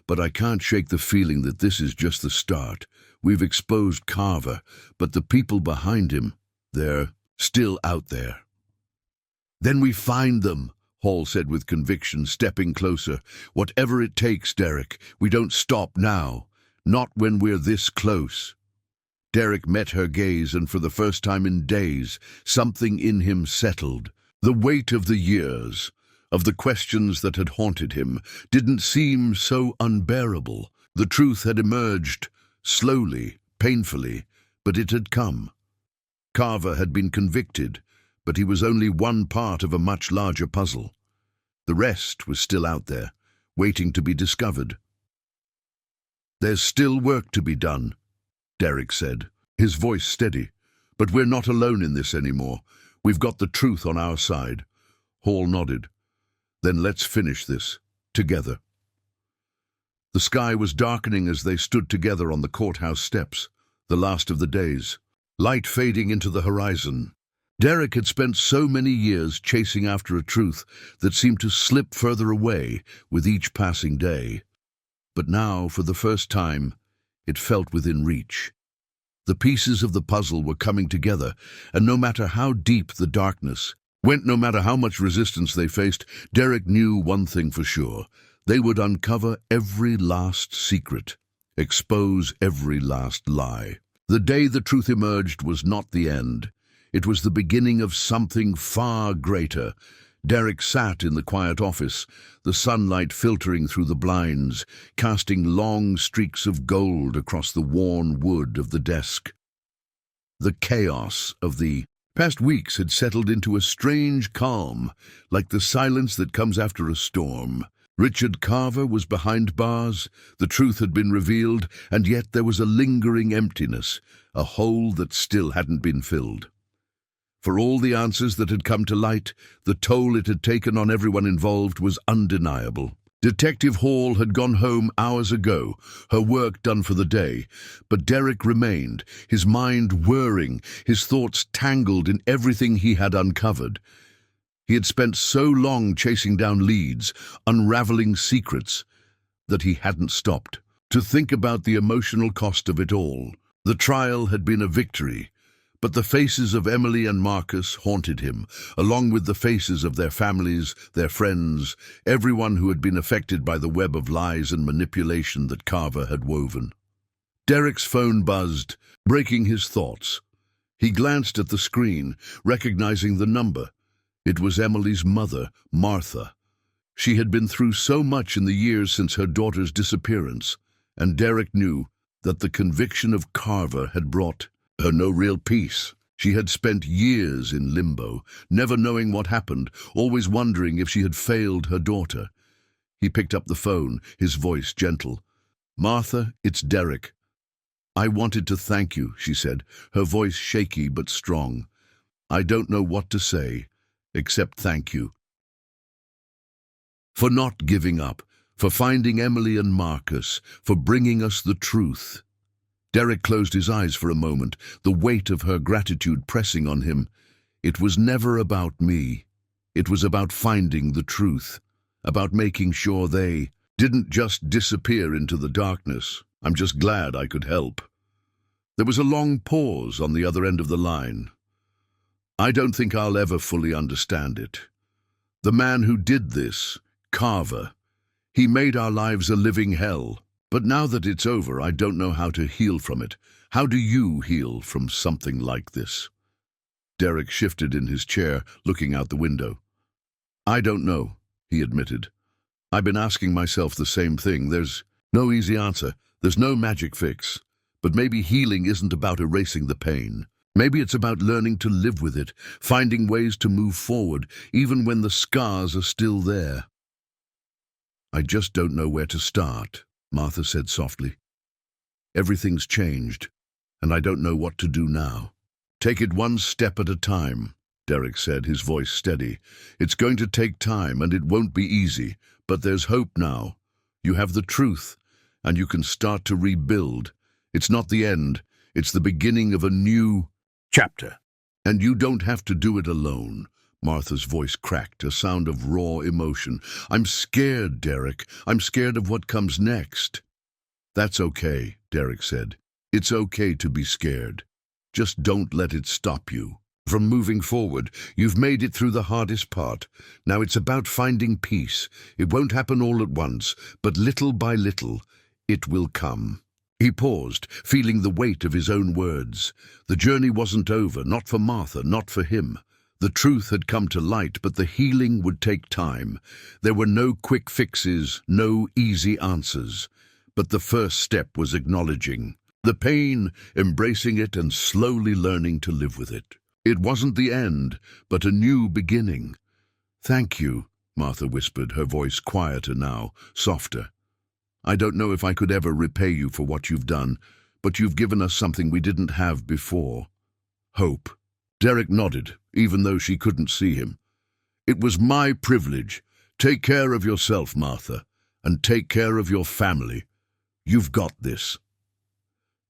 but I can't shake the feeling that this is just the start. We've exposed Carver, but the people behind him, they're still out there." "Then we find them," Hall said with conviction, stepping closer. "Whatever it takes, Derek, we don't stop now. Not when we're this close." Derek met her gaze, and for the first time in days, something in him settled. The weight of the years, of the questions that had haunted him, didn't seem so unbearable. The truth had emerged, slowly, painfully, but it had come. Carver had been convicted, but he was only one part of a much larger puzzle. The rest was still out there, waiting to be discovered. "There's still work to be done," Derek said, his voice steady. "But we're not alone in this anymore. We've got the truth on our side." Hall nodded. "Then let's finish this, together." The sky was darkening as they stood together on the courthouse steps, the last of the days, light fading into the horizon. Derek had spent so many years chasing after a truth that seemed to slip further away with each passing day. But now, for the first time, it felt within reach. The pieces of the puzzle were coming together, and no matter how deep the darkness went, no matter how much resistance they faced, Derek knew one thing for sure. They would uncover every last secret, expose every last lie. The day the truth emerged was not the end. It was the beginning of something far greater. Derek sat in the quiet office, the sunlight filtering through the blinds, casting long streaks of gold across the worn wood of the desk. The chaos of the past weeks had settled into a strange calm, like the silence that comes after a storm. Richard Carver was behind bars, the truth had been revealed, and yet there was a lingering emptiness, a hole that still hadn't been filled. For all the answers that had come to light, the toll it had taken on everyone involved was undeniable. Detective Hall had gone home hours ago, her work done for the day, but Derek remained, his mind whirring, his thoughts tangled in everything he had uncovered. He had spent so long chasing down leads, unraveling secrets, that he hadn't stopped to think about the emotional cost of it all. The trial had been a victory, but the faces of Emily and Marcus haunted him, along with the faces of their families, their friends, everyone who had been affected by the web of lies and manipulation that Carver had woven. Derek's phone buzzed, breaking his thoughts. He glanced at the screen, recognizing the number. It was Emily's mother, Martha. She had been through so much in the years since her daughter's disappearance, and Derek knew that the conviction of Carver had brought her no real peace. She had spent years in limbo, never knowing what happened, always wondering if she had failed her daughter. He picked up the phone, his voice gentle. "Martha, it's Derek." "I wanted to thank you," she said, her voice shaky but strong. "I don't know what to say, except thank you. For not giving up, for finding Emily and Marcus, for bringing us the truth." Derek closed his eyes for a moment, the weight of her gratitude pressing on him. "It was never about me. It was about finding the truth, about making sure they didn't just disappear into the darkness. I'm just glad I could help." There was a long pause on the other end of the line. "I don't think I'll ever fully understand it. The man who did this, Carver, he made our lives a living hell. But now that it's over, I don't know how to heal from it. How do you heal from something like this?" Derek shifted in his chair, looking out the window. "I don't know," he admitted. "I've been asking myself the same thing. There's no easy answer. There's no magic fix. But maybe healing isn't about erasing the pain. Maybe it's about learning to live with it, finding ways to move forward, even when the scars are still there." "I just don't know where to start," Martha said softly. "Everything's changed, and I don't know what to do now." "Take it one step at a time," Derek said, his voice steady. "It's going to take time, and it won't be easy, but there's hope now. You have the truth, and you can start to rebuild. It's not the end, it's the beginning of a new chapter. And you don't have to do it alone." Martha's voice cracked, a sound of raw emotion. "I'm scared, Derek. I'm scared of what comes next." "That's okay," Derek said. "It's okay to be scared. Just don't let it stop you from moving forward. You've made it through the hardest part. Now it's about finding peace. It won't happen all at once, but little by little, it will come." He paused, feeling the weight of his own words. The journey wasn't over, not for Martha, not for him. The truth had come to light, but the healing would take time. There were no quick fixes, no easy answers. But the first step was acknowledging the pain, embracing it, and slowly learning to live with it. It wasn't the end, but a new beginning. "Thank you," Martha whispered, her voice quieter now, softer. "I don't know if I could ever repay you for what you've done, but you've given us something we didn't have before. Hope." Derek nodded, even though she couldn't see him. "It was my privilege. Take care of yourself, Martha, and take care of your family. You've got this."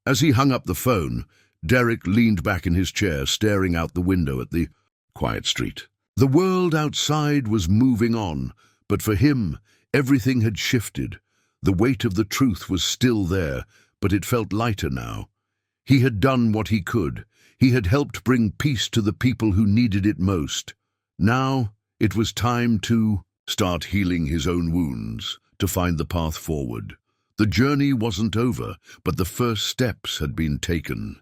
As he hung up the phone, Derek leaned back in his chair, staring out the window at the quiet street. The world outside was moving on, but for him, everything had shifted. The weight of the truth was still there, but it felt lighter now. He had done what he could. He had helped bring peace to the people who needed it most. Now it was time to start healing his own wounds, to find the path forward. The journey wasn't over, but the first steps had been taken.